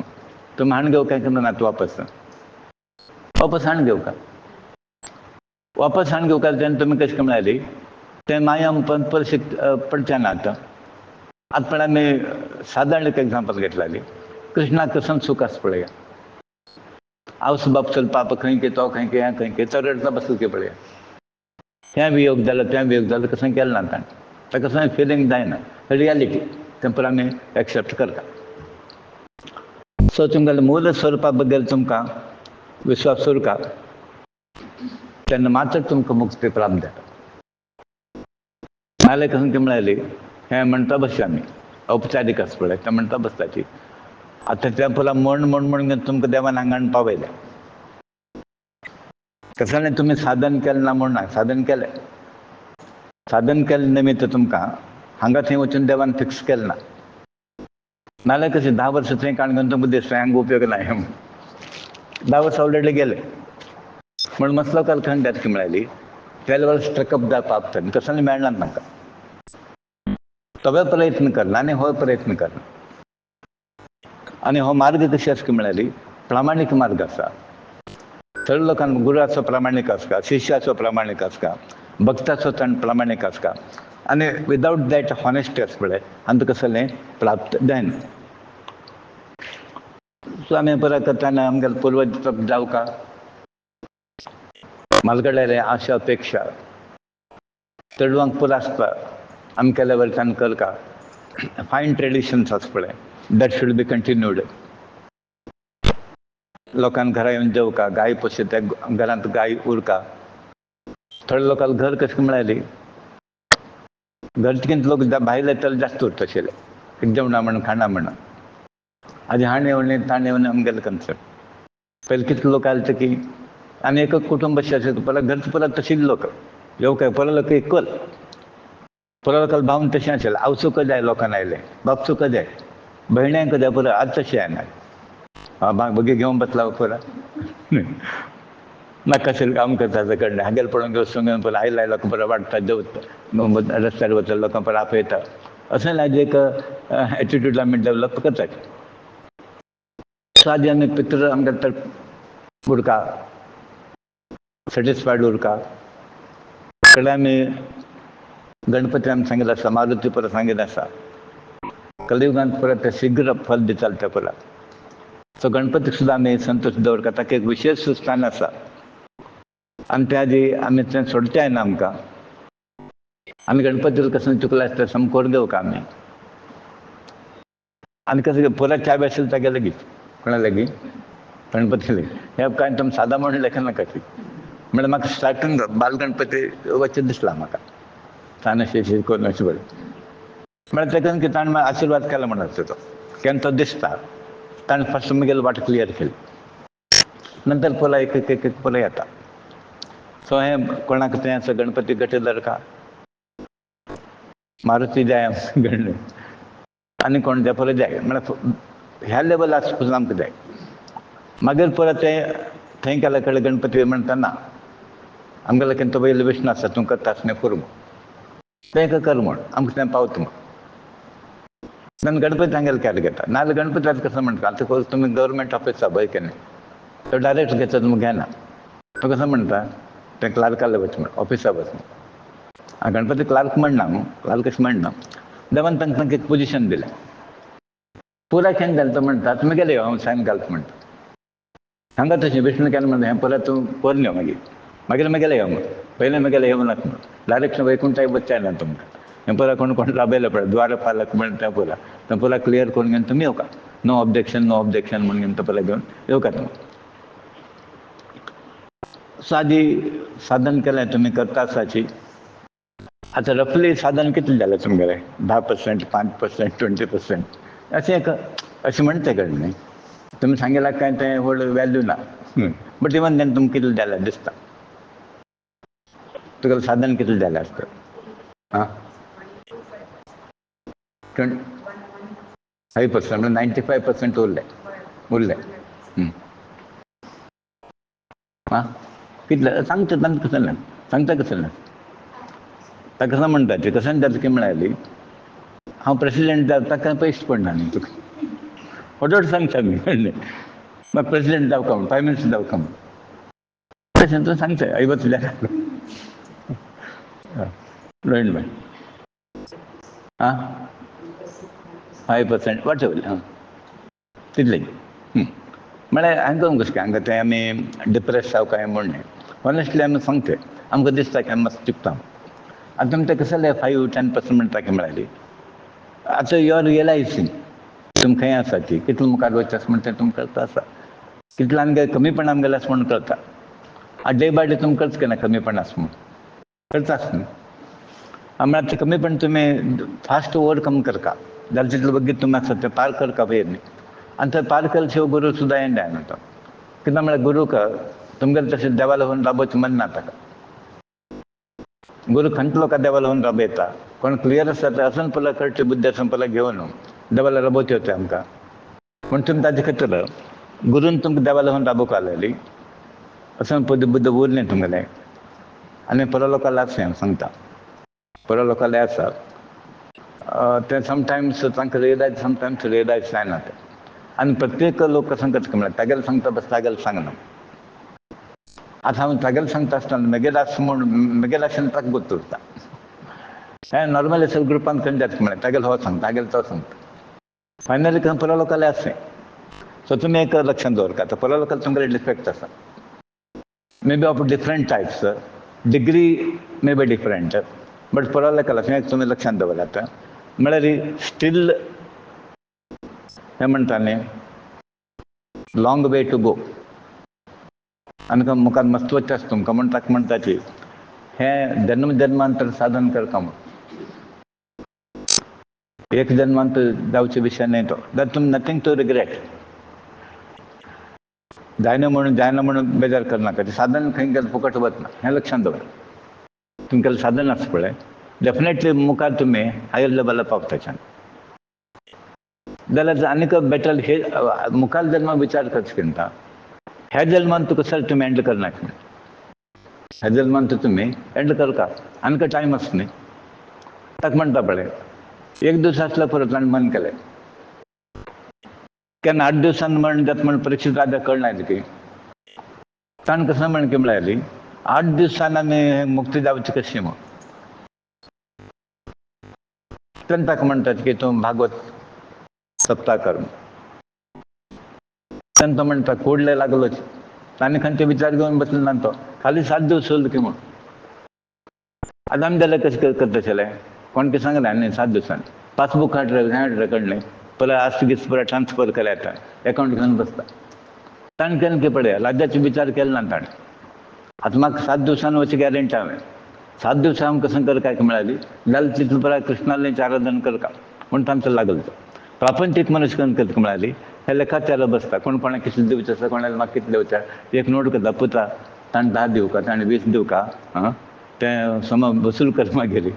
तुमी हाण घेवका केन्ना ना वापस वापस हाण घेवका वापस हाण घेवका तेन्ना तुमी कशें काय म्हळ्यार तें माया परिस्थिती पडचें ना आतां आतां पण आमी सादारण एक एग्जांपल घेतलेली कृष्णाक कसं सूख आसा पळया आवस बापसल पाप खंय की तो खंय की हें खंय की तो रडता बसलो की पळया हें वियोग जालो तें वियोग जालो कसं केलें ना ताणें ताका कसं फिलींग जायना रियालिटी तें पळय आमी एक्सेप्ट करता. सो तुमगेल्या मूल स्वरुपा बद्दल तुमकां विश्वास उरता तेन्ना मात्र तुमकां मुक्ती प्राप्त जाता. नाल्यार कशें ती म्हळ्याली हें म्हणटा बसया आमी औपचारीक आसा पळय तें म्हणटा बसपाची. आतां त्या पळय म्हण तुमकां देवान हांगा पावयलें. कसं जालें तुमी साधन केलें ना म्हूण ना, साधन केलें. साधन केले निमित्त तुमकां हांगा थंय वचून देवान फिक्स केलें ना. नाल्यार कशें 10 वर्सां थंय काणकोण तुमकां दिसता हांगा उपयोग ना. 10 वर्सां ऑलरेडी गेले म्हण मसलो काल खंय देत म्हळ्याली 12 वर्स ट्रकअप जावपा कसं मेळना तांकां. तोय प्रयत्न करना आनी हो प्रयत्न करना. आनी हो मार्ग कशी आसा म्हळ्याली प्रामाणीक मार्ग आसा. थोड्या लोकांक गुरूआचो प्रामाणीक आसता, शिश्याचो प्रामाणीक आसता, भक्ताचो ताण प्रामाणीक आसता. आनी विदावट दॅट हॉनेस्टी आसा पळय आनी कसलें प्राप्त जायना. सो आमी पळय करताना आमगेले पुर्वज जावं म्हालगड्यारे आशा अपेक्षा चेडवांक पुरो आसता आमी केल्या वयल्यान करता. फायन ट्रेडिशन्स आसा पळय दॅट शूड बी कंटिन्यूड. लोकांक घरा येवन जेवका, गाय पोशिता, घरांत गाय उरका. थोड्या लोकांक घर कशें म्हळ्याली घरचेंच लोक भायले तर जास्त उरता आशिल्ले जेवणा म्हण खाणा म्हण. आनी हाण येवणी ताण येवणी आमगेले कन्सेप्ट. पयलीं कितले लोक आसले की आनी एक कुटुंब अशें आशिल्लें पळय घरचे परत तशीच लोक येवकाय परत लोक इक्वल. परत लोकांक भावन तशें आशिल्लें आवचुक जाय लोकांक आयले बापचुक जाय भयण्यांक जाय पळय आज तशें जायना. बगी घेवन बसला पळय नाका आशिल्लें काम करता कडे हांगेर पळोवन वचून घेवन पळय आयला लोक बरो वाडटा जेवता रस्त्यार वता लोकांक परत आपयता. अशें लायक एक एटिट्यूड आमी डेवलप करता. सो आदी आमी पितर आमगे तर उरका सॅटिस्फायड उरका. कडेन आमी गणपती आमी सांगिल्लो आसा, मारुती परत सांगिल्लो आसा कलियुगांत परत ते शीघ्र फल दिताले ते पळय. सो गणपतीक सुद्दां आमी संतोश दवरता ताका एक विशेश स्थान आसा. आनी त्या आदी आमी थंय सोडचें जायना आमकां. आमी गणपतीक कसं चुकलें आसता सामको कोर घेवका आमी. आनी कशें पुरा चाबी आशिल्ली तागे लेगीत कोणा लागीं गणपती लागीं हे काय तुम सादा म्हण लेखना कशी म्हळ्यार म्हाका स्टार्टींग बाल गणपती वचचें दिसलां म्हाका. ताणें अशें करून अशें बरें म्हळ्यार तेका कितें ताणें आशिर्वाद केलो म्हण आसता तो केन्ना तो दिसता. ताणें फस्ट मुगेली वाट क्लियर केली नंतर पळय एक एक एक पळय येता. सो हें कोणाक तें असो गणपती गटलर का मारुती जाय गण आनी कोण जाय परत जाय म्हळ्यार ह्या लेवल आसपासून आमकां जाय. मागीर परत तें थंय गेल्या कडेन गणपती म्हणटा ना आमगेले केन्ना तो वयलो विष्णू आसा तूं करता आसतना कर म्हूण तें कर म्हूण आमकां तें पावता म्हूण. नन्नु गणपती हांगेले कॅर घेता नाल्यार गणपती आतां कसो म्हणटा आतां सपोज तुमी गव्हर्मेंट ऑफिसा पळय केन्ना तो डायरेक्ट घेता तुमी घेना. तो कसो म्हणटा तें क्लार्काले वच म्हूण ऑफिसा वच म्हूण. गणपती क्लार्क म्हणना न्हू क्लार्क अशें म्हणना देवान तांकां एक पोजिशन दिलें. पुरा केन्ना जालें तो म्हणटा तुमी गेले यो हांव सायन घालता म्हणटा. हांगा तशें विष्णू केन्ना म्हणटा हें परत तूं करून यो मागीर मागीर मागीर यो म्हूण पयलें मागीर येवं नाका म्हूण डायरेक्ट वैकुंठाक वचचें ना तुमकां. हें पळय कोण कोण राबयलें पळय द्वारपालक म्हण तें पळय तें पळय क्लियर करून घेवन तुमी येवका. नो ऑब्जेक्शन नो ऑब्जेक्शन म्हूण घेवन तो पळय घेवन येवका तुमी. सो आदी साधन केलें तुमी करता आसाची. आतां रफली साधन कितलें जालें तुमगेलें 10%, 5%, 20% अशें एक अशें म्हणटा तें न्ही. तुमी सांगिलां काय तें व्हड वॅल्यू ना बट इवन तेन्ना तुमकां कितलें जालें दिसता. तुगेलें साधन कितलें जालें आसता आं 5% म्हणजे 95% उरलें. आं कितलें सांगता तांकां कसं ना सांगता कसं ना ताका कसं म्हणटा तें कसं जाता की म्हळ्याली हांव प्रेसिडेंट जाता ताका पयशे पडना न्ही तुका फटोफट सांगता आमी म्हाका प्रेसिडेंट जावका म्हूण प्रायम मिनिस्टर जावका म्हूण तशें तूं सांगता ऐवतल्यान रोहिण भाई आं 5% वॉट एवर आं तितलें म्हळ्यार हांकां कशें हांगा तें आमी डिप्रेस जावकाय म्हूण न्ही हॉनेस्टली आमी सांगता आमकां दिसता की आमी मातशें चुकता. आतां तुमी तें कसं जालें 5-10% म्हणटा की म्हळ्याली आतां यू आर रियलायझींग तुम खंय आसा ती, कितलो मुखार वयता म्हण तें तुमकां कळटा आसा, कितलो आमगे कमीपणान गेले आसा म्हूण कळटा. डे बाय डे तुमकां कळच केन्ना कमीपण आसा म्हूण कळटाच न्ही. म्हळ्यार ते कमीपण तुमी फास्ट ओवरकम करता जाल्यार तितलो बेगीन तुमी आसा ते पार करता वयर न्ही. आनी थंय पार केले शिवाय गुरू सुद्दां येयना म्हणटा. कित्याक म्हळ्यार गुरूक तुमगेलें तशें देवा लागून राबोवचें मन ना ताका. गुरू खंयच्या लोकां देवा लागून राबयता, कोण क्लियर आसा ते असून पयलीं कळची बुद्धी असून पयलीं घेवन देवा लागून राबोवचें होतें आमकां. पूण तुमी ताजे खातीर गुरून तुमकां देवा लागून राबोवंक लागलेली असून पयलीं बुद्ध उरलें तुमगेलें. आनी परं लोकांक आसा हांव सांगता, परं लोकांक आसा ते समटायम्स तांकां रियलायज समटायम्स रियलायज जायना ते. आनी प्रत्येक लोक कसं करता म्हळ्यार तागेलें सांगता बस तागेलें सांगना. आतां हांव तागेलें सांगता आसतना म्हगेलें आसा म्हूण म्हगेलें आसा ताका गुर्तू उरता. हें नॉर्मली सगळे ग्रुपान खंय जाता म्हळ्यार तागेलें हो सांगता तागेलें तो सांगता. फायनली खंय परं लोकांक आसा. सो तुमी एक लक्षांत दवरता, आतां परं लोकांक तुमगेलें डिफेक्ट आसा. May be of different types, degree may be different, but परं लोकांक एक तुमी लक्षांत दवरात म्हळ्यार स्टील हें म्हणटा न्ही लॉंग वे टू गो. आनी मुखार मस्त वचचें आसा तुमकां म्हूण ताका म्हणटा की हें जन्म जन्मांतर साधन करता म्हूण. एक जन्मांत जावचे विशय न्ही तो. दॅट तुमी नथींग टू रिग्रेट. जायना म्हणून बेजार करनाका. तें साधन खंय गेलें फुकट वचना हें लक्षांत दवर. तुमगेलें साधन आसा पळय डेफिनेटली मुखार तुमी हायर लेवलार पावतच्यान. जाल्यार आनीक बेटर हे मुखार जल्माक विचार करचे पडटा. ह्या जल्मान तुका सर तुमी हँडल करनाका. ह्या जल्मान तुमी हँडल करता आनीक टायम आसा न्ही. ताका म्हणटा पळय एक दीस आसलो परत ताणें मन केलें केन्ना 8 दिवसान मरण जाता म्हण परीक्षीत राजा कळना की ताणें कसं म्हण की म्हळ्यार 8 दिवसान आमी मुक्ती जावची कशी म्हूण. तेन्ना ताका म्हणटात की तूं भागवत सप्ता कर. तेन्ना तो म्हणटा कोडले लागलोच. ताणें खंयचे विचार घेवन बसलो ना तो खाली 7 दीस उरले की म्हूण. आतां आमी जाल्यार कशें करतले कोण कितें सांगलें आनी 7 दिवसांनी पासबूक हाड रे कडलें पळय आज तुगे परत ट्रान्सफर केलें येता एकावंट घेवन बसता. ताणें केन्ना की पळय राज्याचो विचार केलो ना ताणें. आतां म्हाका 7 दिवसान वचची गॅरंटी हांवें 7 दिवसां हांव कसं करता की म्हळ्यार जाल्यार तितले पळय कृष्णालेंचें आराधन करता म्हूण तांचो लागलो तो. प्रापंचीक मनीस करून करता म्हळ्यार हे लेखाचाराक बसता कोण कोणाक कितलें दिवचें आसा कोणाक म्हाका कितलें दिवचें एक नोट करता पुता ताणें 10 दिवं का ताणें 20 दिवं का तें सम वसूल कर मागीर.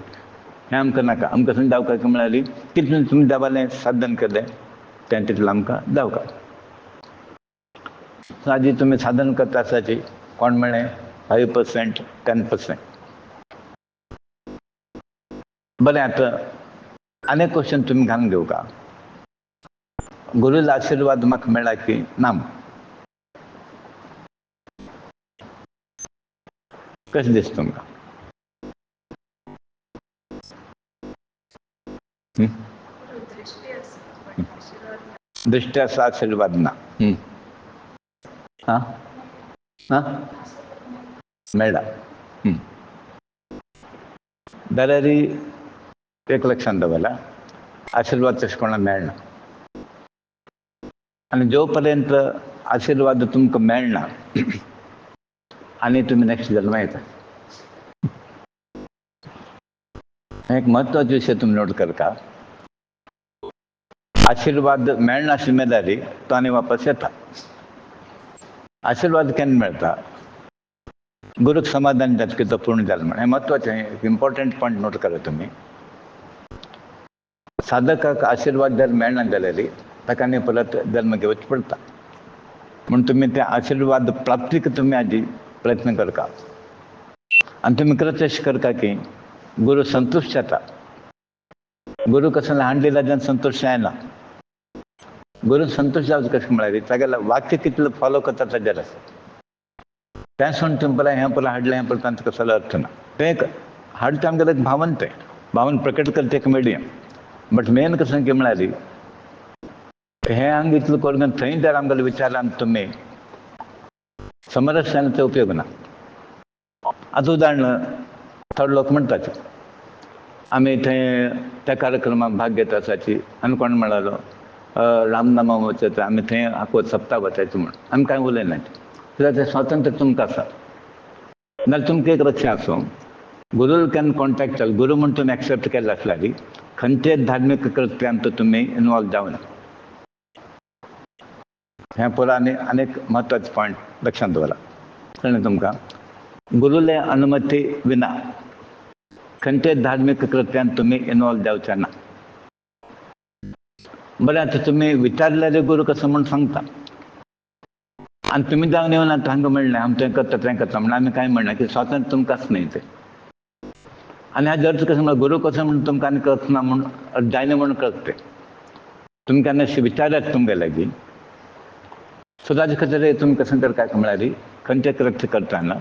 हें आमकां नाका. आमकां खंय जावका की म्हळ्यार कितलें तुमी देवालें साधन केलें तें तितलें आमकां जावका. हाजी तुमी साधन करता आसाची कोण म्हळें 5%, 10%. बरें आतां आनीक क्वेश्चन तुमी घालून घेवका. गुरूचो आशिर्वाद म्हाका मेळ्ळा की ना कशें दिसता तुमकां? दृश्टी आसा आशिर्वाद ना. आं आं मेळ्ळा. जाल्यार एक लक्षांत दवरा आशिर्वाद तशें कोणाक मेळना. आनी जो पर्यंत आशिर्वाद तुमकां मेळना आनी तुमी नॅक्स्ट जल्मा येता. एक म्हत्वाचो विशय तुमी नोट करता. आशिर्वाद मेळना जिम्मेदारी तो आनी वापस येता. आशिर्वाद केन्ना मेळटा गुरूक समाधान जाता की तो पूर्ण जालो म्हण. हें म्हत्वाचें इम्पॉर्टंट पॉयंट नोट करा तुमी. साधकाक आशिर्वाद जर मेळना जाल्यार ताका आनी परत जल्म घेवचो पडटा. म्हूण तुमी ते आशिर्वाद प्राप्तीक तुमी हाजी प्रयत्न करता. आनी तुमी खरेंच अशें करता की गुरू संतुश्ट जाता. गुरू कसं हांडली जाल्यार संतोश जायना. गुरू संतोश जावचो कशें म्हळ्यार तागेलें वाक्य कितलें फॉलो करता ताजेर आसा. तें सोडून तुमी पळय हें पळय हाडलें हें पळय तांचो कसलो अर्थ ना. तें एक हाडटा आमगेलें एक भावन तें भावन प्रकट करता एक मिडियम. बट मेन कशें की म्हळ्यार हें हांगा इतलें करून थंय जर आमगेले विचारान तुमी समरस जाल्यार उपयोग ना. आतां उदाहरण थोडे लोक म्हणटात आम्ही थंय त्या कार्यक्रमात भाग घेत असायची आनी कोण म्हणालो रामनामाचो तर आमी थंय आखो सप्ताह वचायचो म्हण आमी कांय उलयनात कित्याक तें स्वातंत्र्य तुमकां आसा नाल्यार तुमकां एक लक्ष आसूं गुरू केन्ना कॉन्टॅक्ट केलो गुरू म्हण तुमी एक्सेप्ट केल्लो आसल्यार खंयचेच धार्मीक कृत्यांत तुमी इनवॉल्व जावना हें पळय आनी एक म्हत्वाचो पॉयंट लक्षांत दवरा कळ्ळें तुमकां गुरुले अनुमती विना खंयचेच धार्मीक कृत्यांत तुमी इनवॉल्व जावचे ना बरें आतां तुमी विचारल्यार गुरू कसो म्हूण सांगता आनी तुमी जावन येवन आतां हांगा म्हणलें आमी तें करता म्हण आमी कांय म्हणना की स्वातंत्र्य तुमकांच न्ही तें आनी हाजो अर्थ कसो म्हळ्यार गुरू कसो म्हण तुमकां आनी करचना म्हूण जायना म्हूण करता तें तुमी केन्ना विचारात तुमगे लागीं सो ताजे खातीर तुमी कसं करता म्हळ्यार खंयचे कृत्य करतना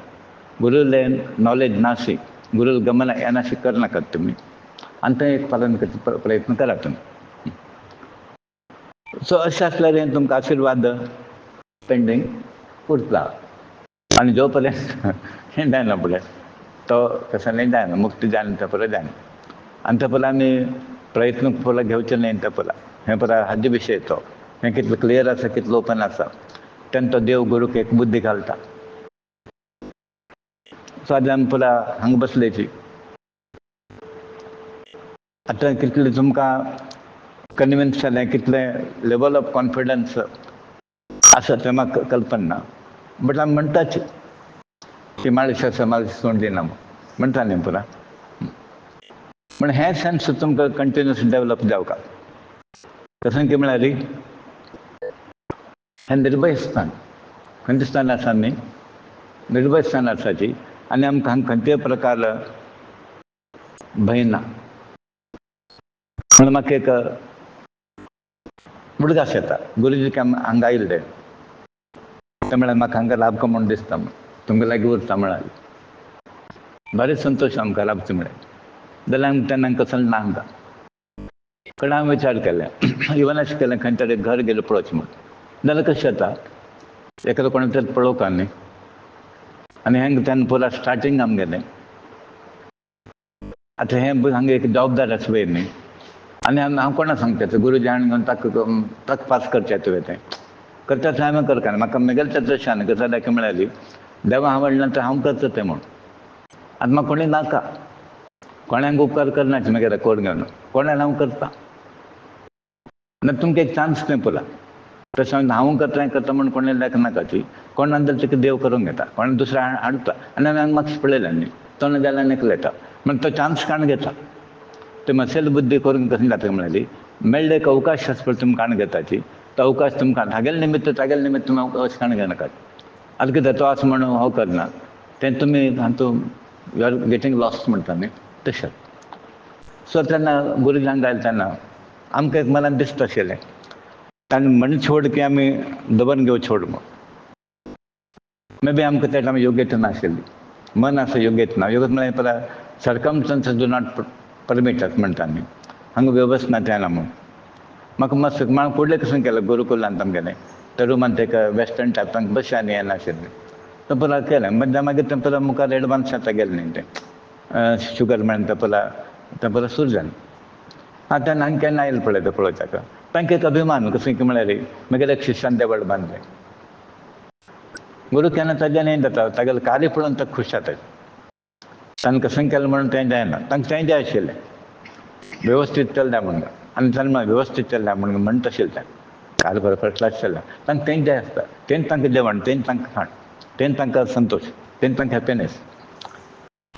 गुरुले नॉलेज नाशी गुरू गमन येनाशी करनाकात तुमी आनी तें एक पालन करचो प्रयत्न करात तुमी सो अशें आसल्यार तुमकां आशिर्वाद पेंडींग उरता आनी जो पर्यंत हें जायना पळय तो कसो नाही जायना मुक्ती जायना तें पळय जायना आनी तें पळय आमी प्रयत्न पळय घेवचे न्ही तें पळय हें पळय हाजे विशय तो हें कितलें क्लियर आसा कितलो ओपन आसा तेन्ना तो देव गुरूक एक बुद्धी घालता सो आतां आमी पळय हांगा बसलेची आतां कितलें तुमकां कन्विन्स जालें कितलें लेवल ऑफ कॉन्फिडन्स आसा तें म्हाका कल्पना ना बट आमी म्हणटाच की माळशे समाज सोड दिना म्हणटा न्ही पुरा म्हण हें सेन्स तुमकां कंटिन्युअस डेवलप जावका कसं की म्हळ्यार हें निर्भय स्थान खंयचें स्थान आसा न्ही निर्भय स्थान आसाची आनी आमकां हांगा खंयचेय प्रकार भंय ना म्हण म्हाका एक उडगास येता गुरुजी हांगा आयिल्ले ते म्हळ्यार म्हाका हांगा राबता म्हूण दिसता तुमगे लागीं उरता म्हळ्यार बरें संतोश आमकां राबता म्हळ्यार जाल्यार आमी तेन्ना कसो ना हांगा कडेन हांवें विचार केले इवन अशें केलें खंय तरी घर गेलें पळोवचें म्हूण जाल्यार कशें जाता एखादो कोणी तरी पळोवता न्ही आनी हें तेन्ना पुरा स्टार्टींग आमगेलें आतां हें हांगा एक जबाबदार आसा पळय न्ही आनी हांव कोणाक सांगता गुरुजी हाडून घेवन ताका पास करचें तुवें तें करता थंय हांवें करता म्हाका म्हगेलें तें तशें न्ही कसो जाता म्हळ्यार देवा हांव म्हणलें तर हांव करता तें म्हूण आतां म्हाका कोणी नाका कोणाक उपकार करनाचे म्हगेले कोण घेवन कोणाक हांव करता ना तुमकां एक चान्स न्ही पुरा तशें हांव करता हें करता म्हूण कोणें नाकाची कोणाक जाल्यार तिका देव करूंक घेता कोणाक दुसरो हाडटा आनी हांवें मार्क्स पळयलें न्ही तो ना जाल्यार आनीक लेता म्हण तो चान्स काण घेता ते मसेल बुद्धी करून कशें जाता म्हळ्यार मेळ्ळे एक अवकाश आसा पळय तुमकां काण घेताची तो अवकाश तुमकां तागेले निमित्त तुमी अवकाश काण घेनाकात आतां कितें तो आसा म्हणून हो करना तें तुमी हातूंत यू आर गेटींग लॉस्ट म्हणटा न्ही तशें सो तेन्ना गुरुजी हांगा आयले तेन्ना आमकां एक मनान दिसता आशिल्लें ताणें म्हण छोड की आमी दबन घेवं छोड म्हूण मे बी आमकां त्या टायमार योग्यता नाशिल्ली मन आसा योग्यता ना योग्यता म्हळ्यार पळय सर्कमस्टन्सीस डू नॉट परमिट म्हणटा न्ही हांगा वेवस्था जायना म्हूण म्हाका मस्त म्हाका फुडलें कसो केलें गुरुकुलांत आमगेलें त्या रुमान एक वेस्टर्न टायप तांकां बशी आनी हें नाशिल्लें तो पळय केलें मागीर तें पळय मुखार एडवान्स आतां गेलें न्ही तें शुगर म्हणटा तें पळय सुरू जालें आतां हांगा केन्ना आयलें पळय तें पळोवच्याक तांकां एक अभिमान कसो की म्हळ्यार म्हगेल्या एक शिश्यान देवळ बांदलें गुरू केन्ना ताजें हें जाता तागेलें कार्य पळोवन तो खूश जाता ताणें कसो केलें म्हणून तें जायना तांकां तें जाय आशिल्लें वेवस्थीत चल्ल्या म्हणून आनी ताणें वेवस्थीत चल्ल्या म्हणून म्हणटा आशिल्लें तें कार्य बरें फर्स्ट क्लास चल्लां तांकां तें जाय आसता तेंच तांकां जेवण तेंच तांकां खाण तेंच तांकां संतोश तेंच तांकां हॅपिनेस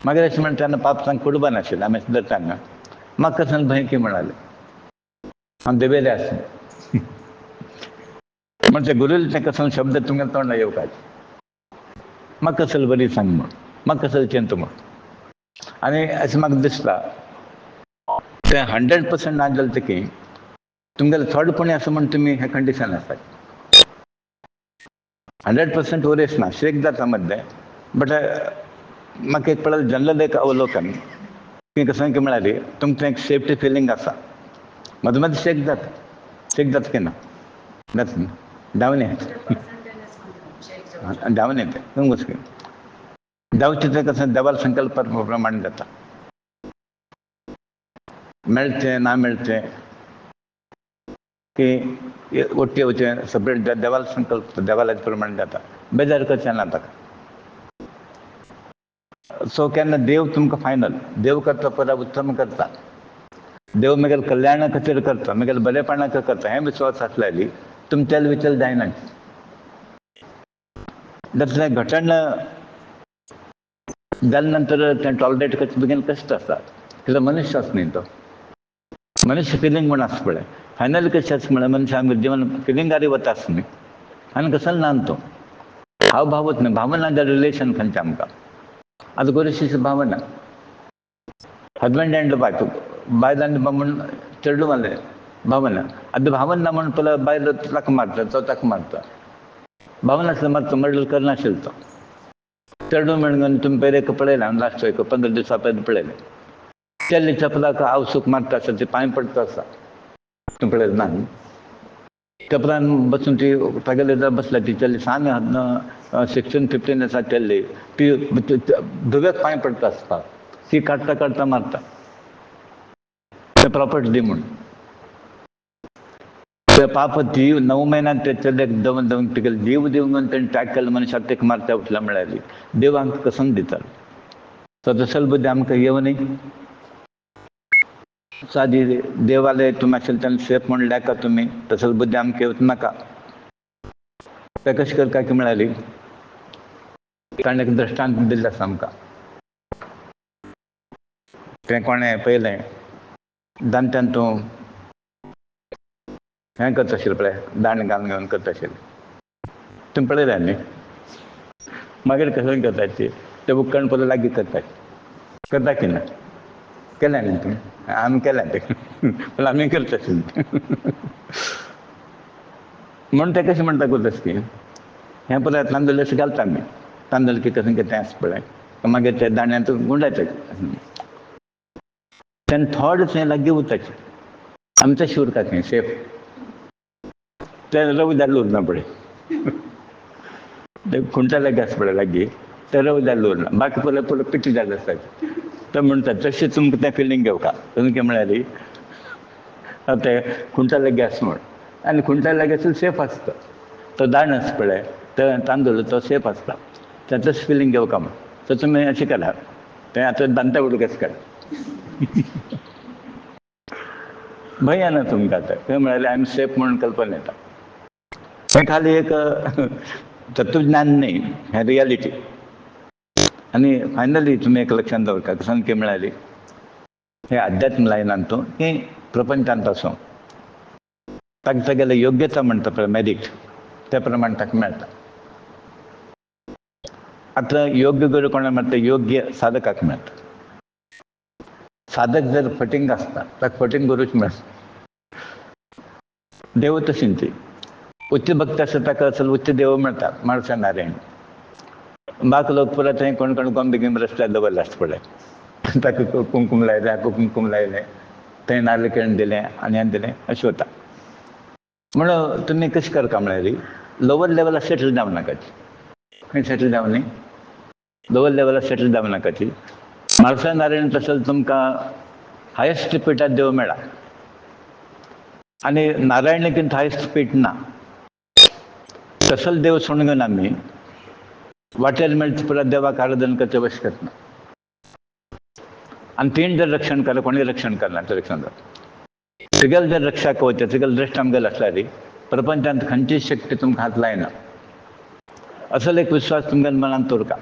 मागीर अशें म्हणटा तेन्ना पाप तांकां कुडबा नाशिल्लें आमी अशें धरता हांगा म्हाका कसो भंय की म्हणालें हांव देवेले आसा म्हणजे गुरुल तें कसो शब्द तुमगे तोंडा येवपाचे म्हाका कसलो बरी सांग म्हूण म्हाका कसलो चिंत म्हूण आनी अशें म्हाका दिसता तें 100% ना जालें तकी तुमगेलें थोडेपणी आसा म्हूण तुमी हे कंडिशन आसात 100% उरेस ना शेक जाता मदलें बट म्हाका एक पळय जनरल एक अवलोकन की कसो की म्हळ्यार तुमचें एक सेफ्टी फिलींग आसा मदें मदें शेक जाता की ना जाता न्ही डावन डावन येता थंय वच जावचें तें कसो देवाल संकल्प प्रमाणे जाता मेळचें ना मेळचें की ओट्टी वचें सेपरेट देवाला संकल्प देवालाचे प्रमाणे जाता बेजार करचें ना ताका. सो केन्ना देव तुमकां फायनल देव करता परा उत्तम करता. देव म्हगेल कल्याणा खातीर करता म्हगेल बरेपणा करता हें विश्वास आसलेली तुम तेल विचल जायना. तें घटण जाल्या नंतर तें टॉलरेट करचें बेगीन कश्ट आसता कित्याक मनुश्य आसा न्ही तो. मनुष्य फिलींग म्हण आसता पळय फायनली कशें आसा म्हळ्यार मनशां आमगे जिवन फिलिंगारी वता आसता न्ही आनी कसलो ना तो हाव भावच न्ही भावना जाल्यार रिलेशन खंयचें आमकां आतां गोरशीची भावना हजबंड एंड वायफ बायल आनी म्हण चेडूं मारलें भावना आतां भावना ना म्हण पळय बायल ताका मारता तो ताका मारता भावना आसल्यार मारता मर्डर करनाशिल्लो तो. चेडूं म्हणून तुमी पयर एक पळयलें हांवें लास्ट एक 15 दिसां पयलीं पळयलें चेल्ले चपलाक आवसूक मारता आसा ती पांय पडटा आसा तुमी पळयलें ना न्ही. चपलान बसून ती तागेले बसल्या ती चेल्ली साने 16-15 आसा चेल्ली ती धुवेक पांय पडटा आसता ती काडटा काडटा मारता ते प्रॉपर्टी दी म्हूण. ते पाप जीव 9 म्हयन्यान ते चेल्लेक दवन दवन तुगेले जीव दिवन तेणें ट्रॅक केलो मनशाक तेका मारता उठल्या म्हळ्यार देव आमकां कसोन दिता. तो तसल बुद्धी आमकां येवं न्ही. सादी देवालय तुमी आशिल्ले तेन्ना सेफ म्हूण लेका तुमी तसल बुद्धी आमकां येवच नाका. ते कशें करता की म्हळ्यार ताणें एक दृश्टांत दिल्लें आसा आमकां. तें कोणें पयलें जाणट्यान तूं हें करता आशिल्लें पळय दांड घालून घेवन करता आशिल्लें तुमी पळयलें न्ही. मागीर कशें करता ते उदकान पयलें लागीं करता करता की ना केलें न्ही तुमी आमी केलें तें पूण आमी करता आशिल्लें म्हूण ते कशें म्हणटा गुरस की हें पळय तांदूळ अशें घालता आमी तांदूळ की कशें तें आसता पळय मागीर ते दांड्यांत गुंडायता तेन्ना थोडेशें लागीं उरताचें आमी तशें उरता थंय सेफ ते रवी जाल्लो उरना पळय ते खुंटा लागीं आसता पळय लागीं ते रवी जाल्लो उरना बाकी पळय पळय पिट्टी जाल्लो आसता तो म्हणटा तशें तुमकां तें फिलींग घेवका तुमकां म्हळ्यार ते खुंटा लागीं आसा म्हूण आनी खुंटा लागीं आसल्यार सेफ आसता तो दांड आसता पळय तो तांदूळ तो सेफ आसता तें तशें फिलींग घेवका म्हूण सो तुमी अशें करा तें आतां दांता उडोवंक अशें करा भंय येना तुमकां आतां खंय म्हळ्यार आय एम सेफ म्हणून कल्पना येता. हें खाली एक तत्वज्ञान न्ही हें रियलिटी. आनी फायनली तुमी एक लक्षांत दवरता कसान की म्हळ्यार हे अध्यात्म लायनान तूं की प्रपंचांत आसूं ताका तेगेलें योग्यता म्हणटा पळय मेरीट त्या प्रमाणे ताका मेळटा. आतां योग्य गुरू कोणाक मेळटा योग्य साधकाक मेळटा. साधक जर फटींग आसता ताका फटींग गुरूच मेळटा. देव तशीं ती उच्च भक्त आसा ताका असल उच्च देव मेळटा म्हाळसा नारायण. बाकी लोक पुरो थंय कोण कोण गोंबे गिंबे रस्त्यार दवरले आसता पळय ताका कुंकूम लायलें हाका कुंकूम लायलें थंय नाल्ल किरण दिलें आनी हें दिलें अशें वता. म्हणून तुमी कशें करता म्हळ्यार लोवर लेवलार सेटल जावं नाकाची. खंय सेटल जावं न्ही लोवर लेवलार सेटल जावं नाकाची. म्हाळसा नारायण तसो तुमकां हायेस्ट पिठार देव मेळ्ळा आनी नारायणकींत हायेस्ट पीठ ना तसलो देव सोडून घेवन आमी वाटेर मेळटा पुरो देवाक आराधन करचें वश करतना आनी तीन जर रक्षण केलें कोणूय रक्षण करना तें रक्षण जाता. तुगेलें जर रक्षा कवच तुगेलें दृश्ट आमगेलें आसल्यार प्रपंचांत खंयचीय शक्ती तुमकां हात लायना असलो एक विश्वास तुमगेल्या मनांत दवरता.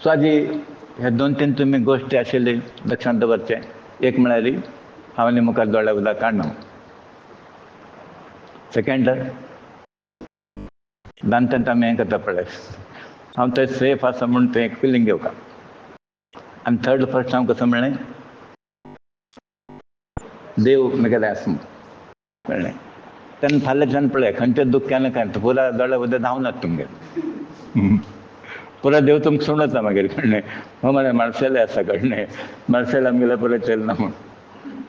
सो हाजी हे 2-3 तुमी गोश्टी आशिल्ली लक्षांत दवरचें. एक म्हळ्यार हांव आनी मुखार दोळ्या उदक काडना. सेकंड दांतांत आमी हें करता पळय हांव थंय सेफ आसा म्हूण थंय एक फिलींग घेवका. आनी थर्ड फर्स्ट हांव कसो म्हणलें देव म्हगेलें आसा म्हूण कळ्ळें. तेन्ना फाल्यांच्यान पळय खंयचें दूख केलें काय पुरा दोळ्या उदक धांवनात तुमगेलें पुरो देव तुमकां सोडून मागीर कळ्ळें. हो म्हळ्यार मार्सेले आसा कळ्ळें मार्सेल आमगेलो पुरो चलना म्हूण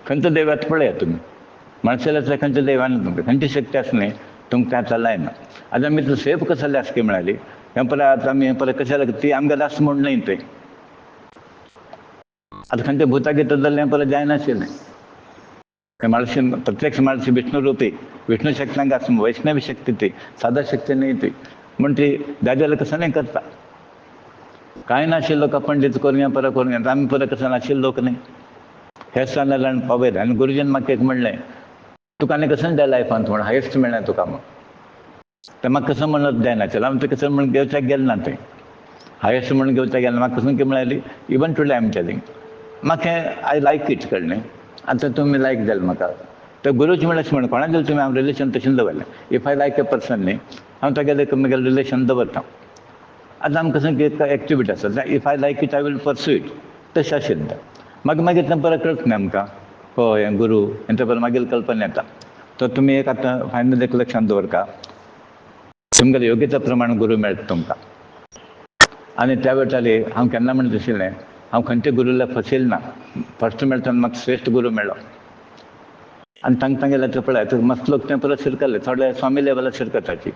खंयचो देव येता पळयात तुमी मार्सेल आसा खंयचो देव येना तुमकां खंयची शक्ती आसा न्ही तुमकां तें लायना. आतां आमी तूं सेफ कसले आसा की म्हळ्यार हें पळय आतां आमी हें पळय कशें ती आमगेलें आसा म्हूण न्ही थंय आतां खंयच्या भुतां गितां जाल्लें परत जायनाशिल्लें. तें माळशे प्रत्यक्ष माळशे विष्णू रुपी, विष्णू शक्तांक आसूं वैष्णवी शक्ती ती, साधा शक्ती न्ही ती. म्हण ती जाग्याला कसं नाही करता. कांय नाशिल्लो का पंडीत करुया परत करुया, आमी परत कसं नाशिल्लो लोक न्ही. हें सांगलें आनी पावयलें. आनी गुरुजीन म्हाका एक म्हणलें, तुका आनी कसं जाय लायफांत म्हण, हायेस्ट मेळ्ळें तुका म्हण. तें म्हाका कसं म्हणत जायनाशिल्लें. हांव तें कसं म्हण घेवच्याक गेलें ना थंय. हायेस्ट म्हणून घेवच्याक गेलें म्हाका कसं की म्हळ्याली, even today I am telling म्हाका आय लायक इट कळ्ळें. आतां तुमी लायक जालें म्हाका. तर गुरुजी म्हळ्यार अशें म्हण, कोणा गेल्यार तुमी हांव रिलेशन तशें दवरलें. If I like a person न्ही, हांव तागेलें म्हगेलें रिलेशन दवरता. आतां आमकां कसं की एक्टिविटी आसा, if I like it I will pursue it. तशें आशिल्लें तें. मागीर तें परत कळटा न्ही आमकां, हो हें गुरू हेंच्या परत मागीर कल्पना येता. तर तुमी एक आतां फायनल एक लक्षांत दवरता, तुमगेल्या योग्यते प्रमाण गुरू मेळटा तुमकां. आनी त्या वेळार हांव केन्ना म्हणटा आशिल्लें, हांव खंयच्या गुरूला फसयलो ना. फर्स्ट मेळटा म्हाका श्रेश्ठ गुरू मेळ्ळो. आनी तांकां गेल्यार ते पळय मस्त लोक तें परत शिरकले. थोडे स्वामी लेवलार शिरकताची,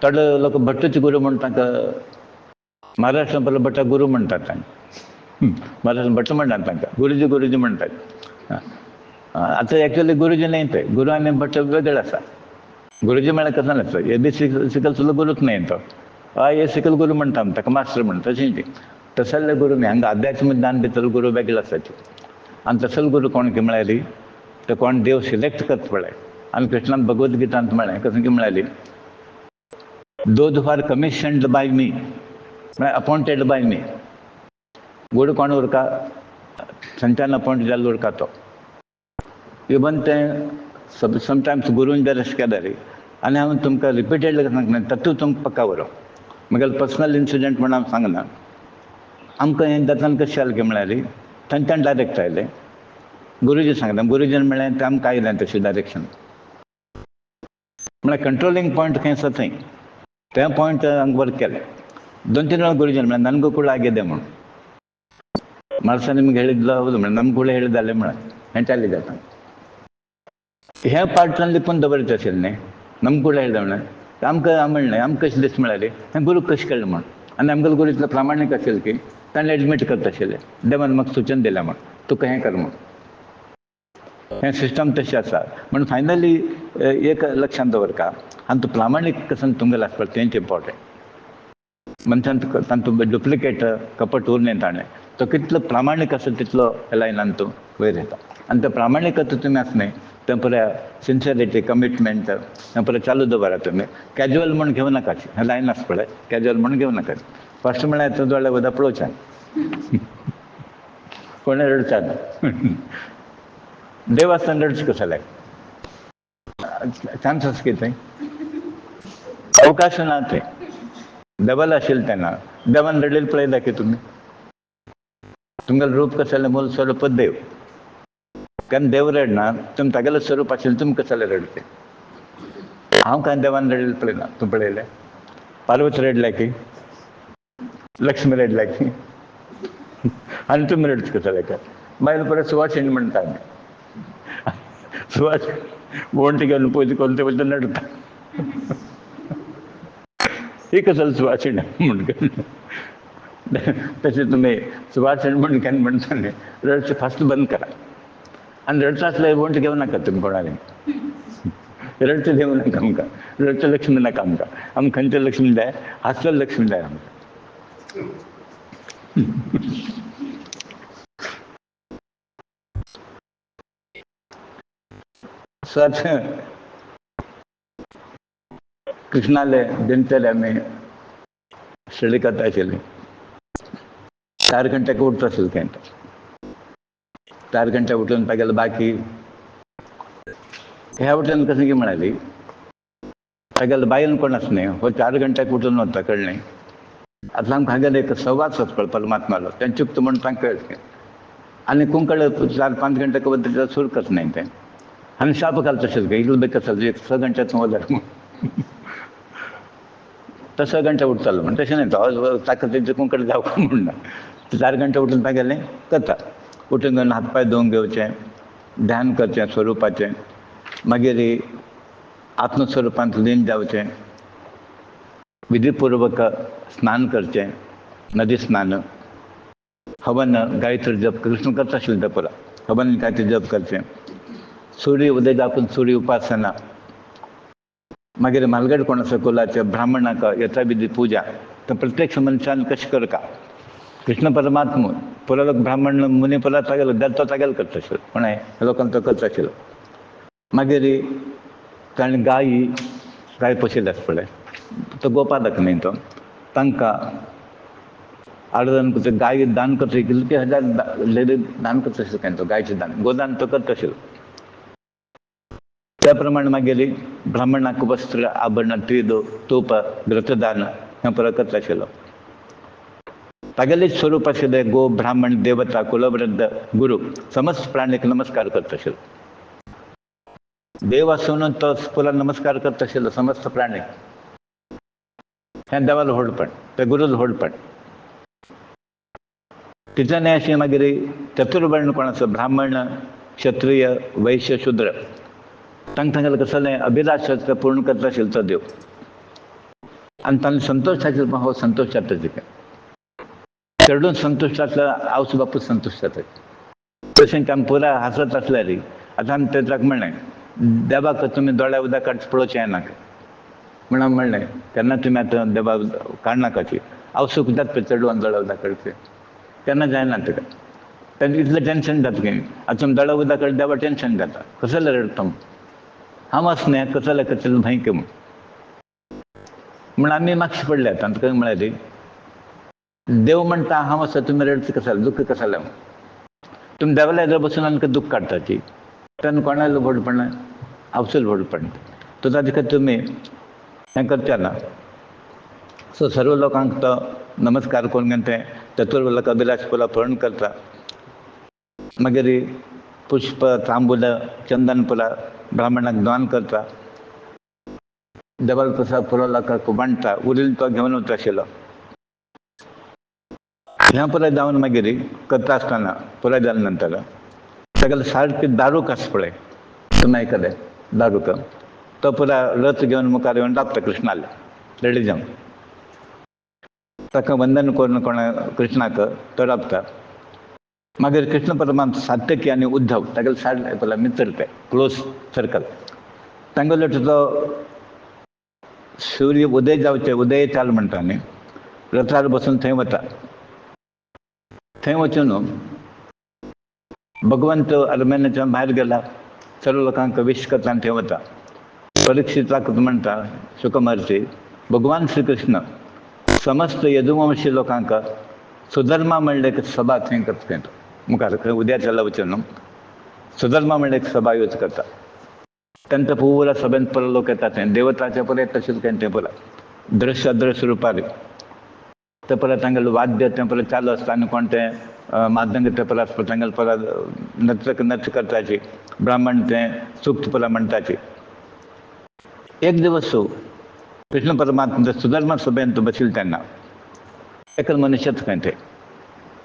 थोडे लोक भट्टूचे गुरू म्हण तांकां महाराष्ट्रांत परत भट्टा गुरू म्हणटात. तांकां महाराष्ट्रांत भट्ट म्हणटात, तांकां गुरुजी गुरुजी म्हणटात. आतां एक्चुअली गुरुजी न्ही ते, गुरू आनी भट्ट वेगळे आसा. गुरुजी म्हळ्यार कसं नासता, हे बी शिकल सुद्दां गुरूच न्ही तो. हय हे शिकल गुरू म्हणटा आमी ताका, मास्टर म्हणटा तशें ती. तसले गुरू न्ही, हांगा अध्यात्म ज्ञान भितर गुरू वेगळे आसात. आनी तसलो गुरू कोण की म्हळ्यार ते कोण देव सिलेक्ट करता पळय. आनी कृष्णान भगवद्गीतांत म्हळें कसं की म्हळ्यार, those who are commissioned by me म्हळ्यार अपॉइंटेड बाय मी. गुरू कोण उरका, थंयच्यान अपॉइंट जाल्लो उरका तो. इवन तें समटायम्स गुरून जर अशें केलें, आनी हांव तुमकां रिपिटेडली सांगना, तातूंत तुमकां पक्का वरो. म्हगेलो पर्सनल इन्सिडंट म्हण हांव सांगना. आमकां हें जाताना कशें जालें की म्हळ्यार थंयच्यान डायरेक्ट आयलें. गुरुजी सांगता, गुरुजीन म्हळें तें आमकां आयलें तशें डायरेक्शन. म्हळ्यार कंट्रोलिंग पॉयंट खंय आसा थंय, तें पॉयंट हांगा वर्क केलें. 2-3 वेळा गुरुजीन म्हळें ನನಗೂ ಕೂಡ ಆಗಿದೆ म्हण. ಮಾರ್ಸ ನಿಮ್ಗೆ ಹೇಳಿದ್ಲ ಹೌದು ಮೇಡಮ್, ನಮ್ಗೆ ಕೂಡ ಹೇಳಿದಲ್ಲೇ ಮೇಡಮ್ ಹೆಂಟಾಲಿ जाता. ह्या पार्टांतली पण दवरता आशिल्लें नमक ಕೂಡ ಹೇಳ್ದ म्हण. आमकां म्हणलें आमकां कशें दिसता म्हळ्यार हें गुरू कशें कळ्ळें म्हण. आनी आमगेलो गुरू इतलो प्रामाणीक आशिल्लो की ताणें एडमीट करता आशिल्लें, देवान म्हाका सूचन दिलें म्हण, तुका हें कर म्हण. हें सिस्टम तशें आसा म्हण. फायनली एक लक्षांत दवरका, आनी तूं प्रामाणीक कसन तुमगेलो आसपाक तेंच इम्पॉर्टंट. मनशान तातूंत डुप्लिकेट कपट उरलें ताणें. तो कितलो प्रामाणीक आसा तितलो ह्या लायनान तूं वयर येता. आनी तें प्रामाणीकता तुमी आसा न्ही, तें पळय सिन्सियरिटी, कमिटमेंट तें पळय चालू दवरा तुमी. कॅज्युअल म्हण घेवं नाका. हें लायन आसा पळय, कॅज्युअल म्हण घेवं नाका. फस्ट म्हळ्यार येता दोळे वयता पळोवच्यान, कोणें रडच्यान. देव आसतना रडचें कशें? चान्सस कितें, अवकाश ना ते. देवाला आशिल्लें तेन्ना देवान रडयलें पळयलें की तुमी. तुमगेलें रूप कशें जालें, मूल स्वरूप देव. केन्ना देव रडना, तुमी तागेलें स्वरूप आशिल्लें तुमी कशें जालें रडचें. हांव कांय देवान रडयलें पळयना. तूं पळयलें पार्वती रडल्या की, लक्ष्मी रडल्या की, आनी तुमी रडचें कशें जालें काय. मागीर परत सुवासिनी म्हणटा आमी. सुवास वोंट घेवन पयलीं कोण ते वयता रडता. ही कशें सुवासिनी म्हणून. तशें तुमी सुवासिनी म्हण केन्ना म्हणटा न्ही, रडचें फास्ट बंद करा. आनी रडता आसल्यार वोंट घेवं नाका तुमी कोणालें. रडचें देव नाका आमकां, रडचें लक्ष्मी नाका आमकां. आमकां खंयचें लक्ष्मी जाय, हास्य लक्ष्मी जाय आमकां. सो आतां कृष्णाले दिनचर्या आमी स्टडी करता आशिल्लीं. 4 गंटेक उठता आशिल्लें तें. 4 गंटे उठून तागेलें बाकी ह्या वटेन कशें की म्हळ्यार तागेलें बायन कोण आसा न्ही, हो 4 गंटेक उठून वता कळ्ळें. आतां आमकां हांगेले एक संवाद सोंसपा परमात्मालो तें चुकता म्हण तांकां कळटा. आनी कोंकळे 4-5 गंटेक वता सुरू करता न्ही तें. आनी शाप घालता आशिल्लें इल्लो बेकार 6 गंटेक वचत म्हूण. तो 6 गंटे उठतालो म्हण तशें न्ही, तो ताका तेंचे कोंकणी जावपा म्हणना. 4 गंटे उठून तागेलें करता. उठून घेवन हातपाय धुवन घेवचें, ध्यान करचें स्वरुपाचें, मागीर आत्मस्वरुपांत लीन जावचें, विधीपूर्वक स्नान करचें, नदी स्नान. हवन गायत्री जप कृष्ण करता आशिल्लो तें पळय हवन गायत्री जप करचें सूर्य उदय जावपून सूर्य उपासना मागीर म्हालगड कोण आसा कुलाचें ब्राह्मणाक यथा विधी पूजा तर प्रत्येक मनशान कशें करता कृष्ण परमात्मा पुरा लोक ब्राह्मण मुनी पुरा तागेलो देवतो तागेलो करता आशिल्लो कोणें लोकांक तो करता आशिल्लो मागीर ताणें गाय पोशिल्ली आसा पळय तो गोपालक न्ही तो तांकां आडोन गाय दान करता कितले हजार लेडी दान करता आशिल्लो काय तो गायचें दान गोदान तो करता आशिल्लो त्या प्रमाणे मागीर ब्राह्मणाक वस्त्र आभरण तीद तूप घृतदान हें पुरो करता आशिल्लो तागेलेच स्वरूप आशिल्ले गो ब्राह्मण देवता कुलवृद्ध गुरु समस्त प्राणीक नमस्कार करता आशिल्लो देव आसून तो पुरा नमस्कार करता आशिल्लो समस्त प्राणीक हें देवालो व्हडपण ते गुरूल व्हडपण तिच्यान अशें मागीर चतुर्वर्ण कोण आसा ब्राह्मण क्षत्रिय वैश्य शूद्र तांगेले कसलें अभिलाश पूर्ण करता आशिल्लो तो देव आनी तांणे संतोश आशिल्लो हो संतोश जाता तिका चडून संतोश जातलो आवस बापूच संतोश जाता तशें आमी पुरा हांसत आसल्यार आतां आमी ताका म्हणलें देवाक तुमी दोळ्या उदक काडचें पळोवचें नाका म्हणून म्हणलें केन्ना तुमी आतां देवा काडनाकाची आवसूक जाता पळय चडून दोळ्या उदक काडचें केन्ना जायना ताका तांकां इतलें टेन्शन जाता की आतां तुमी दोळ्या उदक काड देवा टेन्शन जाता कसलें रडटा हांव आसलें कसलें कसलें भंयक म्हण आमी मातशें पडले आतां तुका म्हळ्यार देव म्हणटा हांव आसा तुमी रडचें कशें दुख्ख कशें जालें तुमी देवाल्या जर बसून आमकां दूख काडटाची तेन्ना कोणालो व्हडपण आवसूल व्हडपण तो ताजे खातीर तुमी हें करचें ना सो सर्व लोकांक तो नमस्कार करून घेवन तें चतुर्वर्ण अभिलाश पुला पूर्ण करता मागीर पुष्प तांबूल चंदन पुला ब्राह्मणाक दान करता देवाल प्रसाद पुरो लोकांक वांटता उरिल्लो तो घेवन वता आशिल्लो हें पुराय जावन मागीर करता आसतना पुराय जाले नंतर सगळे सारकें दारूक आसा पळय तुमी आयकलें दारूक तो पुरा रथ घेवन मुखार येवन रावता कृष्णाले रेडी जावन ताका वंदन करून कोण कृष्णाक तो रावता मागीर कृष्ण परमात्मा सात्यकी आनी उद्धव तागेले सायड मित्र ते क्लोज सर्कल तांगेलो तो सूर्य उदय जावचे उदय चाल म्हणटा न्ही रथार बसून थंय वता थंय वचून भगवंत अरमेन्याच्यान भायर गेला सर्व लोकांक विश करता आनी थंय वता परीक्षिताक म्हणटा शुकमहर्षी भगवान श्री कृष्ण समस्त यदुवंशी लोकांक सुधर्मा म्हणले एक सभा थंय करता थंय मुखार खंय उद्याच्याला वचून सुधर्मा म्हणले एक सभा यूज करता तेन्ना पुरा सभेन पळय लोक येता थंय देवताचे पळय तशेंच काय तें पळय दृश्य अदृश्य रुपार ते परत तांगेलें वाद्य तें परत चालू आसता आनी कोण तें मादंग ते परत आसता तांगेले परत नृत्य करताची ब्राह्मण तें सुक्त परत म्हणटाची एक दिवस कृष्ण परमात्मा सुधर्मा सभेन तो बशिल्लो तेन्ना एक मनुष्यच खंय ते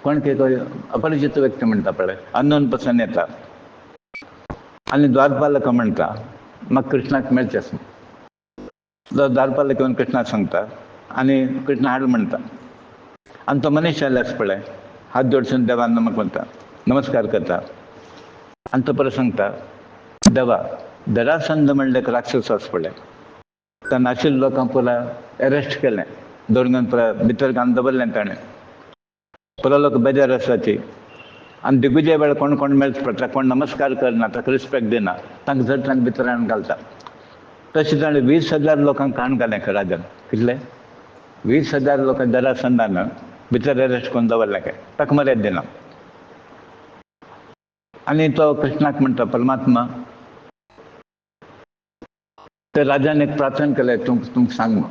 कोण अपरिचित व्यक्ती म्हणटा पळय अननोन पर्सन येता आनी द्वारपालक म्हणटा म्हाका कृष्णाक मेळचें आसा तो द्वारपालक येवन कृष्णाक सांगता आनी कृष्ण हाड म्हणटा आनी तो मनीस आयला आसा पळय हात जोडसून देवान म्हाका म्हणटा नमस्कार करता आनी तो परत सांगता देवा जरासंध म्हणले एक राक्षस आसा पळय त्या नाशिल्ल्या लोकांक पुरा एरेस्ट केलें दवरून पुरा भितर घालून दवरलें ताणें पुरो लोक बेजार आसाची आनी दिग्विजय वेळ कोण कोण मेळच पडटा कोण नमस्कार करना ताका रिस्पेक्ट दिना तांकां जर तांकां भितर हाडून घालता तशें ताणें 20,000 लोकांक काण घालें राजान कितले 20,000 लोकांक जरासंधान भितर एरेस्ट करून दवरलें काय ताका मर्याद दिना आनी तो कृष्णाक म्हणटा परमात्मा ते राजान एक प्रार्थना केलें तुमकां सांग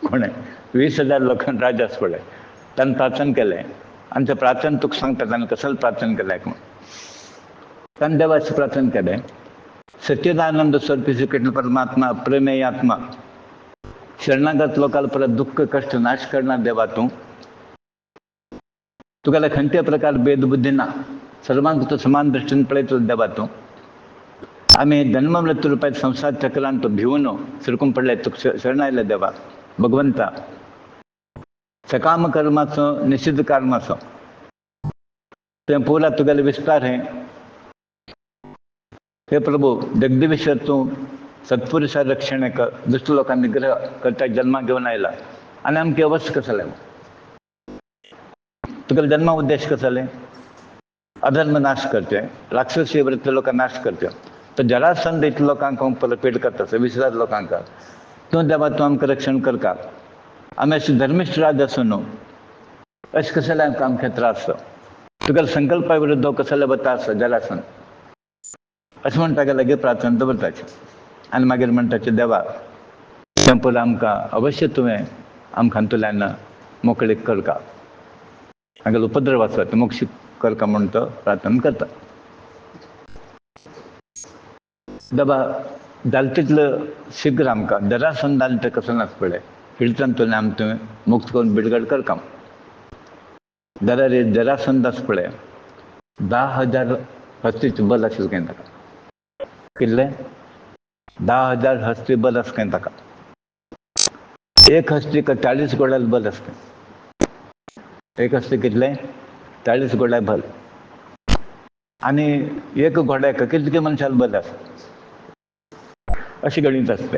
कोणें 20,000 लोकांक राजा आसा पळय ताणें प्रार्थना केलें आनी तें प्रार्थना तुका सांगता ताणें कसलें प्रार्थना केलें म्हूण ताणें देवाची प्रार्थना केलें सच्चिदानंद स्वरूपी श्री कृष्ण परमात्मा प्रेमेय आत्मा शरणागत लोकांना परत दुःख कष्ट नाश करणार देवा तुगेल्या खंयच्या प्रकार भेदबुद्धी ना सर्वांक तूं समान दृश्टीन पळयता देवा तूं आमी जन्म मृत्यू रुपयात संसार चक्रांत भिवून सिरकून पडले तुका शरण आयले देवा भगवंता सकाम कर्माचो निषिद्ध कर्माचो तें पोला तुगेले विस्तार हे प्रभू जगदिवेश्वर तू सत्पुरुषा रक्षणेक दुष्ट लोकांनी निग्रह करता जन्मा घेऊन आयला आणि आमची अवस्था कसं जालें तुगेले जन्मा उद्देश कसं जालें अधर्म नाश करचे राक्षसी वृत्ती लोक नाश करचे तर जरासंध इतल्या लोकांक परत पेट करता विसरात लोकांक तूं देवा तूं आमकां रक्षण करता आमी अशें धर्मिष्ठ राज आसूं न्हू अशें कशें जाल्यार आमकां आमचे त्रास तुगेल्या संकल्पा विरुद्ध कसो जाल्यार वता आसता जरासंध अशें म्हणटा लगे प्रार्थना दवरताचे आनी मागीर म्हणटाचे देवा तें आमकां अवश्य तुवें आमकां हातूंतल्यान मोकळीक करता हांगेलो उपद्रव आसा ते मोक्ष करता म्हणून तो प्रार्थना करता देवा जालें तितलें शीघ्र आमकां जरासंध जालें तें कसो नाच पळय हिडतांतून आमी तुवें मुक्त करून बिडगड करता जाल्यार जरासंध आसा पळय 10,000 हस्तीचे बल आशिल्लें खंय ताका कितलें 10,000 हस्ती बल आसा खंय ताका एक हस्तीक 40 घोड्याल बल आसता एक हस्ती कितलें 40 घोड्या बल आनी एक घोड्याक कितले मनशाल बल आसा अशें गणीत आसता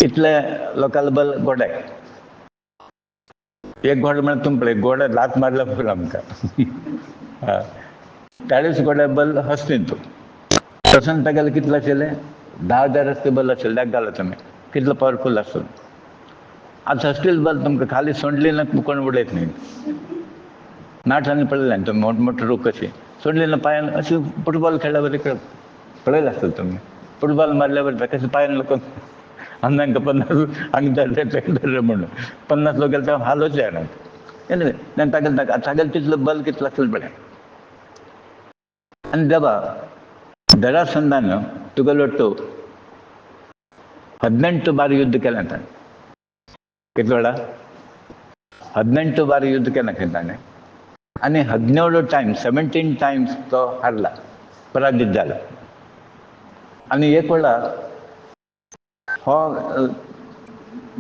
इतले लोकांले बल घोड्याक एक घोडो म्हळ्यार तुमी पळय घोड्या लात मारल्या पुरो आमकां 40 घोड्या बल हस्तीन तूं तसोन तागेलें कितलें आशिल्लें 10,000 हस्ती बल आशिल्लें लेक घालो तुमी कितलो पावरफूल आसूं आतां हस्तील बल तुमकां खाली सोंडलीन कोण उडयत न्ही नाटांनी पळयलें तुमी मोठमोठे रूख कशी सोडलेल्या पांयान अशी फुटबॉल खेळ्ळ्या बरें खेळ पळयलें आसतलें तुमी फुटबॉल मारल्या बरें कशें पांयान लोक हांगा 50 हांगा धर म्हणून 50 लोक गेले हालोवचे जायना एनिवे तागेलें तितलें बल कितलें आसलें पळय आनी देवा जरासंधान तुगेलो तो 18 बार युद्ध केलें ताणें कितले वेळा 18 बार युद्ध केलें खंय ताणें आनी 17 टायम्स तो हारला पराजीत जाला आनी एक वेळा हो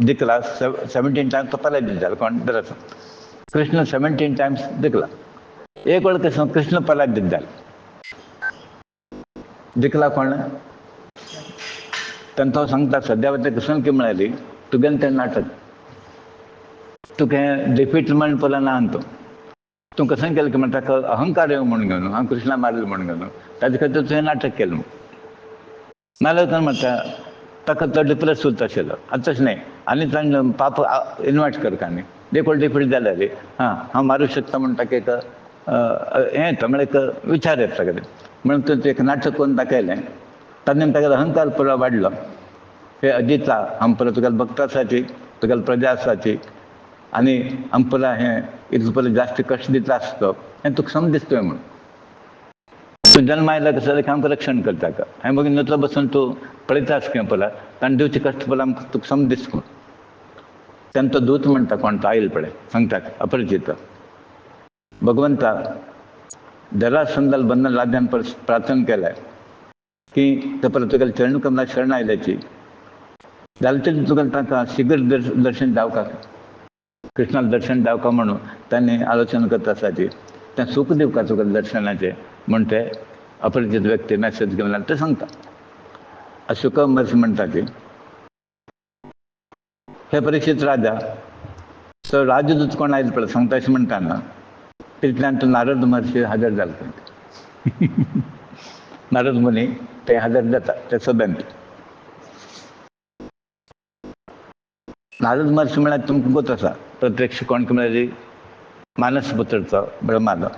जिखला 17 टायम्स तो पराजीत जाला कोण जरासंध कृष्ण 17 टायम्स जिखला एक वेळ कसं कृष्ण पराजीत जाला जिखला कोण तेन्ना तो सांगता सद्या ते कृष्ण की म्हळ्यारी तुगेलें तें नाटक तुका डिफीट म्हण पळय ना तो तूं कसं केलें की म्हणटा ताका अहंकार येवं म्हणून घेवन हांव कृष्णा मारलो म्हणून घेवन ताजे खातीर तुवें नाटक केलें नाल्यार तो म्हणटा ताका तो डिप्रेस उरता आशिल्लो आतां तशें न्ही आनी ताणें पाप इनवायट करता न्ही देखून डिफीट जाल्यार हांव मारूंक शकता म्हूण ताका एक हें येता म्हळ्यार एक विचार येता ताका म्हणून तुवें एक नाटक करून दाखयलें ताणें तागेलो अहंकार पुरो वाडलो हे अजिता हांव पुरो तुगेलो भक्त आसाची तुगेलो प्रजा आसाची आनी आमकां पुरो हें इतलो पयलीं जास्त कश्ट दिता आसतो हें तुका समज दिसतोय म्हणून तूं जल्म आयला कसो जाल्यार आमकां रक्षण करता हांवें मागीर नूतलो बसून तूं पळयता आसता खंय पळय ताणें दिवचे कश्ट पळय आमकां तुका समज दिसता तेन्ना तो दूत म्हणटा कोण तो आयल पळय सांगता अपरिचित भगवंता जरासंधाल बंधन लाद्यान प्रार्थना केल्या की ते परत तुगेले चरण कमला शरण आयल्याची जाल्यार तरी तुगेलें ताका शीघ्र दर्शन जावका कृष्णाक दर्शन जावका म्हणून तांणी आलोचना करता आसाची तें सूख दिवका तुगेलें दर्शनाचें म्हूण ते अपरिचित व्यक्ती मॅसेज घेवन ते सांगता शुक महर्षी म्हणटा की हे परीक्षित राजा तो राजदूत कोण आयलो पळय सांगता अशें म्हणटाना तितल्यान तो नारद महर्षी हजर जालो नारद मुनी ते हजर जाता ते सभेंत नारद महर्षी म्हळ्यार तुमकां गोत आसा प्रत्यक्ष कोण म्हळ्यार मानसपुत्रचो ब्रह्माचो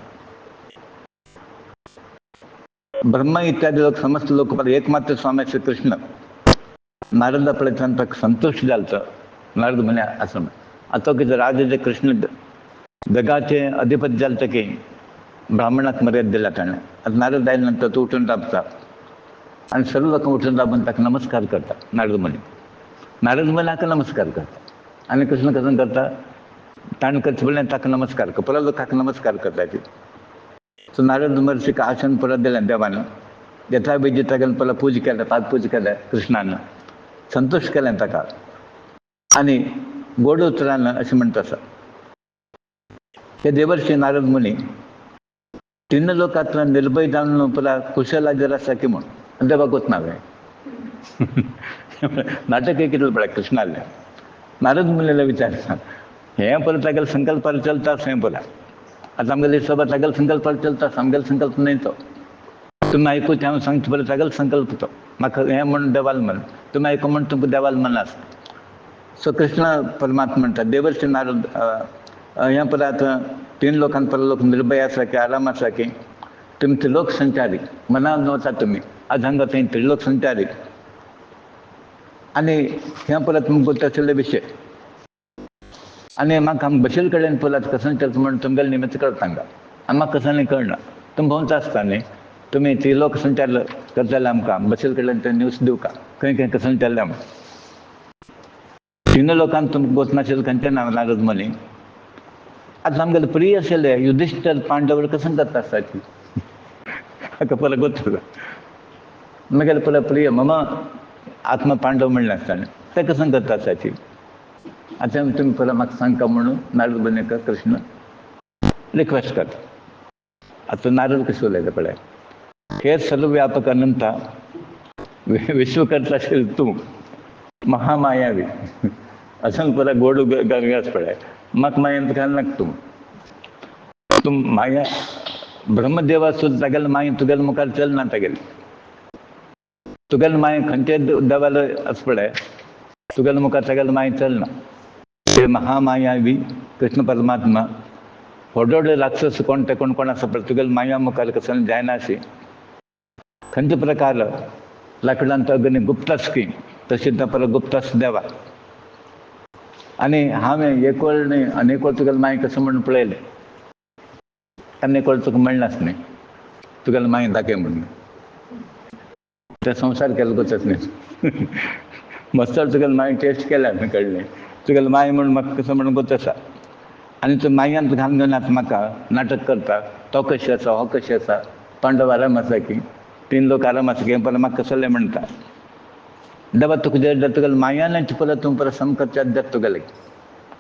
ब्रह्मा इत्यादी लोक समस्त लोक एकमात्र स्वामी श्री कृष्ण नारदा पळयतना ताका संतुश्ट जालो नारद म्हणे असं आता कितें राजा जे कृष्ण जगाचे अधिपती जाले की ब्राह्मणाक मर्यादा दिला ताणें आतां नारद आयले नंतर तो उठून राबता आनी सर्व लोक उठून राबून ताका नमस्कार करता नारद मुनी हाका नमस्कार करता आनी कृष्ण कसं करता ताणें करचे पडलें ताका नमस्कार कर परत लोक हाका नमस्कार करता सो नारद महर्षीक आसन परत दिलें देवान जेता बेजी तागेलें परत पूजा केलें पाद पूजा केलें कृष्णान संतोश केलें ताका आनी गोड उतरान अशें म्हणटा आसा हे देवर्षी नारद मुनी तीन लोकांतलो निर्भय जावन पळय कुशला जर आसा की म्हूण आनी देवाक वच नावे नाटक एक कितें पळय कृष्णालें नारद मुनीला विचारता हें पळय तागेले संकल्पार चलता हें पळय आतां आमगेले हिशोबा तागेले संकल्पार चलता आमगेलो संकल्प न्हय तो तुमी आयकूच हांव सांगता पळय तागेलो संकल्प तो म्हाका हें म्हण देवाल म्हण तुमी आयको म्हण तुमकां देवाल मनास सो कृष्ण परमात्मा म्हणटा देवर्षी नारद हें पळय आतां तीन लोकांत पळय लोक निर्भय आसा की आराम आसा की तुमी त्रिलोक संचारी मनान वता तुमी आज हांगा थंय त्रिलोक संचारी आनी हें पळय तुमकां तसले विशय आनी म्हाका हांगा बशील कडेन पळय कसं चलता म्हण तुमगेलें निमित्त कळटा हांगा आनी म्हाका कसलें कळना तुमी भोंवता आसता न्ही तुमी त्रिलोक संचार करताले आमकां बशील कडेन ते न्यूज दिवका खंय खंय कसं चल्लें म्हूण तीन लोकांक तुमकां गोत नाशिल्लें खंयचें नांव नारद मुनी आतां आमगेले प्रिय आशिल्ले युधिष्ठिर पांडवर कसं करता आसता हाका पळय गोत म्हगेले पळय प्रिय मम आत्मा पांडव म्हणलें आसतालें ते कसं करता आसता आतां तुमी पळय म्हाका सांगता म्हणून नारद मुनीक कृष्ण रिक्वेस्ट करता आतां नारद कशें उलयता पळय हे सर्वव्यापक अनंता विश्वकर्ता आशिल्लो तूं महामायावी असं पळय गोड गरगास पळय म्हाका मायेंत घालनाका तूं माया ब्रह्मदेवा सुद्दां तागेले माय तुगेले मुखार चलना तागेली तुगेले माय खंयचे देवाल आसा पळय तुगेले मुखार तागेले माय चलना ते महामायावी कृष्ण परमात्मा व्हड व्हड राक्षस कोण ते कोण आसा पळय तुगेले माया मुखार कसं जायना अशी खंयचे प्रकार लाकडांत अग्नी गुप्त आसकी तशी परत गुप्त आसा देवा आनी हांवें एक वेळ न्ही आनी एक वेळ तुगेले माय कसं म्हणून पळयलें आनी एक वेळ तुका म्हणलास न्ही तुगेले माय दाखय म्हणून ते संवसार केलो गोचत न्ही मस्तर तुगेले माय टेस्ट केल्या न्ही कळ्ळें तुगेले माय म्हणून म्हाका कसं म्हणून गोच आसा आनी तो मायांत घालून घेवन आतां म्हाका नाटक करता तो कशें आसा हो कशें आसा पांडव आराम आसा की तीन लोक आराम आसा की हें पळय म्हाका कसलें म्हणटा देवा तुका जे तुगेले मायान पळय तूं पळय सम करच्यात देत तुगेले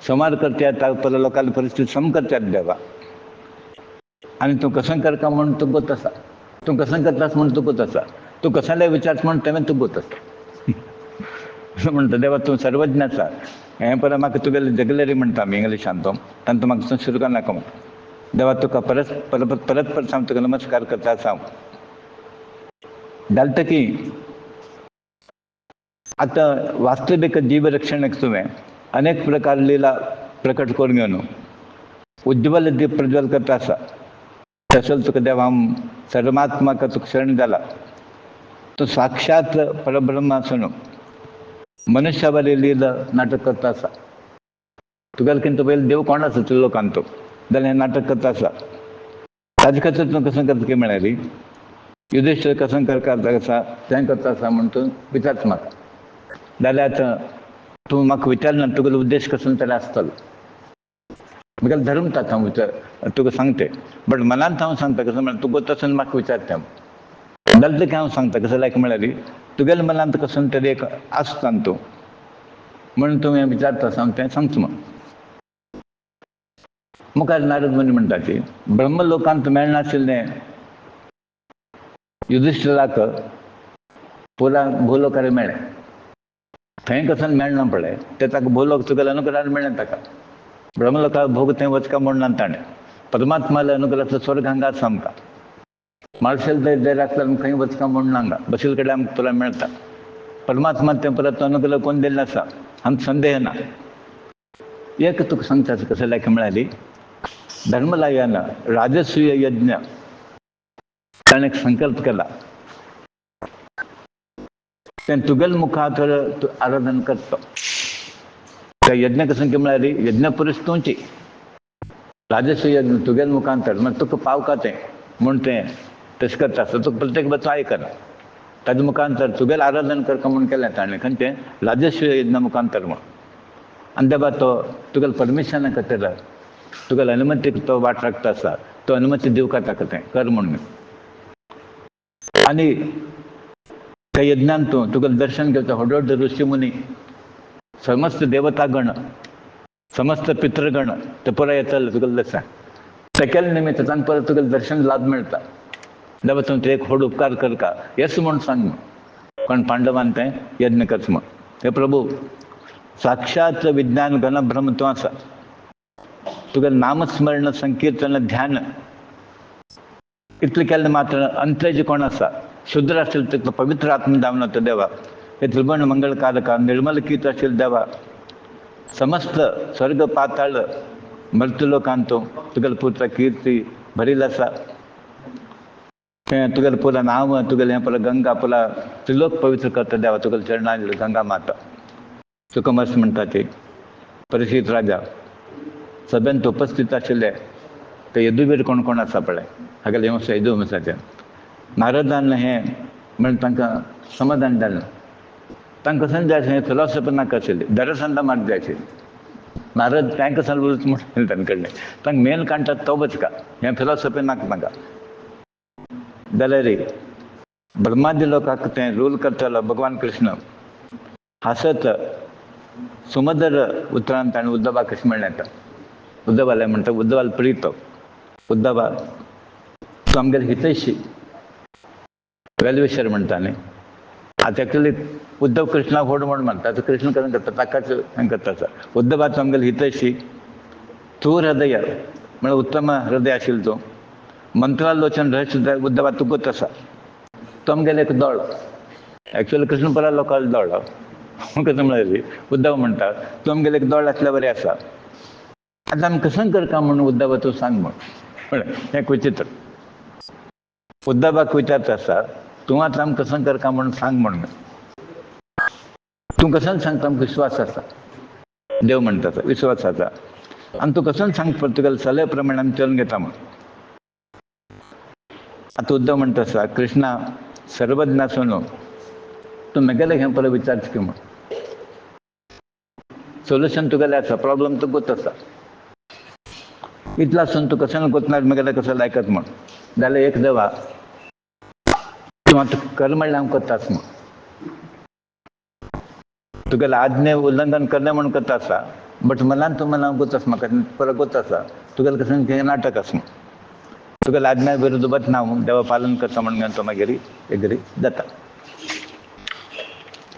संवाद करच्यात पळय लोकांची परिस्थिती सम करच्यात देवा आनी तूं कसं करता म्हूण तूं गोत आसा तूं कसं करतास म्हूण तूं गोत आसा तूं कसाले विचारता म्हूण तें तूं गोत आसा असं म्हणटा देवा तूं सर्वज्ञ आसा हें पळय म्हाका तुगेले जगलेरी म्हणटा आमी इंग्लिशांत तो तांकां तूं म्हाका सुरू नाका म्हूण देवा तुका परत परत हांव तुका नमस्कार करता आसा हांव जालें की आतां वास्तवीक जीव रक्षणाक तुवें अनेक प्रकार लिला प्रकट करून घेवन उज्ज्वल दीप प्रज्वल करता आसा तसो तुका देव हांव सर्वात्माक तुका शरण जाला तूं साक्षात परब्रह्म आसून मनुश्या बरें लिला नाटक करता आसा तुगेले किंत पयलीं देव कोण आसा त्रिलोकांत तो जाल्यार हें नाटक करता आसा ताजे खातीर तूं कसं करता की म्हळ्यार युधिष्ठीर कसं करता आसा तें करता आसा म्हूण तूं विचारता म्हाका जाल्यार आतां तूं म्हाका विचारना तुगेलो उद्देश कसो तरी आसतलो म्हगेलो धर्म ताका हांव तुका सांगता बट मनांत हांव सांगता कसं म्हळ्यार तूं गोत आसून म्हाका विचारता जाल्यार की हांव सांगता कसं लायक म्हळ्यार तुगेले मनांत कसो तरी एक आसता तूं म्हणून तुवें विचारता हांव तें सांगता म्हूण मुखार नारद मुनी म्हणटा की ब्रह्मलोकांत मेळनाशिल्लें युधिष्ठिराक पुरा भूलोकार मेळ्ळें थंय कसं मेळना पळय तें ताका भूलोक तुगेल्या अनुग्रहान मेळ्ळें ताका ब्रह्मलोकाक भोग थंय वचका म्हूण ना ताणें परमात्माल्या अनुग्रहाचो स्वर्ग हांगा आसा आमकां मार्शल जर आसल्यार खंय वचका म्हूण नांगा बशील कडेन आमकां पुरा मेळटा परमात्मा तें परत अनुग्रह कोण दिल्लें आसा आमकां संदेह ना एक तुका सांगता कसं लायक म्हळ्यार धर्मलायान राजसूय यज्ञ ताणें एक संकल्प केला तें तुगेले मुखार तूं आराधन करता त्या यज्ञ कसं की म्हळ्यार यज्ञ पुरुश तूंची राजसूय यज्ञ तुगेले मुखांतर म्हणजे तुका पावका तें म्हूण तें तशें करता आसता तुका प्रत्येक बचो आयकना ताजे मुखांतर तुगेलें आराधन करता म्हूण केलें ताणें खंयचें राजसूय यज्ञ मुखांतर म्हूण आनी देवा तो तुगेलें परमिशना खातीर तुगेले अनुमतीक तो वाट राखता आसा तो अनुमती दिवका ताका तें कर म्हणून आनी त्या यज्ञान तूं तुगेलें दर्शन घेवता व्हड व्हड ऋषी मुनी समस्त देवतागण समस्त पितृगण ते पुराय येताले तुगेलें दर्शन तेकेल निमित्तान परत तुगेलें दर्शन लाभ मेळटा. देवा तूं एक व्हड उपकार करता येस म्हूण सांग कोण पांडवान तें यज्ञ करच म्हूण. हे प्रभू साक्षात विज्ञान घन ब्रह्म तूं आसा. तुगेलें नामस्मरण संकीर्तन ध्यान इतलें केलें मात्र अंतरेज कोण आसा शुद्र आशिल्लो तितलो पवित्र आत्म दावना तो देवा. हे त्रिभुवन मंगळकारका निर्मल कीत आशिल्लो देवा. समस्त स्वर्ग पाताळ मृत्युलोकांतो तुगेलें पुत्र कीर्ती भरिल्लो आसा. तुगेलें पुरा नांव तुगेलें हें पुरा गंगा पुरा त्रिलोक पवित्र करता देवा. तुगेलें चरणां गंगा माता सुखमस म्हणटा ती परिशीत राजा सभेंत उपस्थित आशिल्ले ते येदुवीर कोण कोण आसा पळय हागेले हे येदू मसाचे नारदान हें म्हण तांकां समाधान जालें. तांकां कसं जाय आशिल्लें फिलॉसॉफी नाका आशिल्ली दरसंदा मात जाय आशिल्ली. नारद तांकां कसा उलच म्हणून तांचे कडलें तांकां मेन काडटा तो वचका हें फिलॉसॉफी नाका तांकां. जाल्यार ब्रह्मादी लोकांक तें रूल करतालो भगवान कृष्ण हासत सुमधुर उतरान ताणें उद्धवाक कशें म्हणलें येता. उद्धवाले म्हणटा उद्धवाल पळयतो उद्धवा तूं आमगेले हितैशी वेलविशर म्हणटा न्ही. आतां एक्चुली उद्धव कृष्णाक व्हड म्हूण म्हणटा तो कृष्ण करून करता ताकाच हें करता आसा. उद्धवा तूं आमगेले हितैशी तूं हृदय म्हळ्यार उत्तम हृदय आशिल्लो तूं मंत्रालोचन रहस्य उद्धवा तुकूच आसा. तो आमगेले एक दोळ एक्चुअली कृष्ण परा लोकांचो दोळ कसं म्हळ्यार उद्धव म्हणटा तूं आमगेले एक दोळ आसल्यार बरें आसा. आतां आमी कसं करता म्हणून उद्धव तूं सांग म्हण हें विचित्र. उद्धवाक विचारता आसा तूं आतां आमी कसं करता म्हणून सांग म्हणून तूं कसं सांगता आमकां विश्वास आसा. देव म्हणटा विश्वास आसा आनी तूं कसं सांग तुगेले सल्ले प्रमाणे आमी चलून घेता म्हूण. आतां उद्धव म्हणटा आसा कृष्णा सर्वज्ञ आसून तूं म्हगेलें हें पळय विचारचें की म्हूण. सोल्युशन तुगेलें आसा प्रॉब्लम तुकूच आसा. इतलो आसून तूं कसं कोतनार म्हगेलें कसं लायकत म्हूण. जाल्यार एक देवा तूं आतां कर म्हणल्यार हांव करताच म्हूण. तुगेलें आज्ञे उल्लंघन करलें म्हूण करता आसा बट मनान तूं म्हणल्यार हांव करतास म्हाका परत गोत आसा. तुगेलें कसं हें नाटक आसा म्हूण. तुगेलें आज्ञा विरुद्ध वचना हांव देवा पालन करता म्हूण तो मागीर एग्री जाता.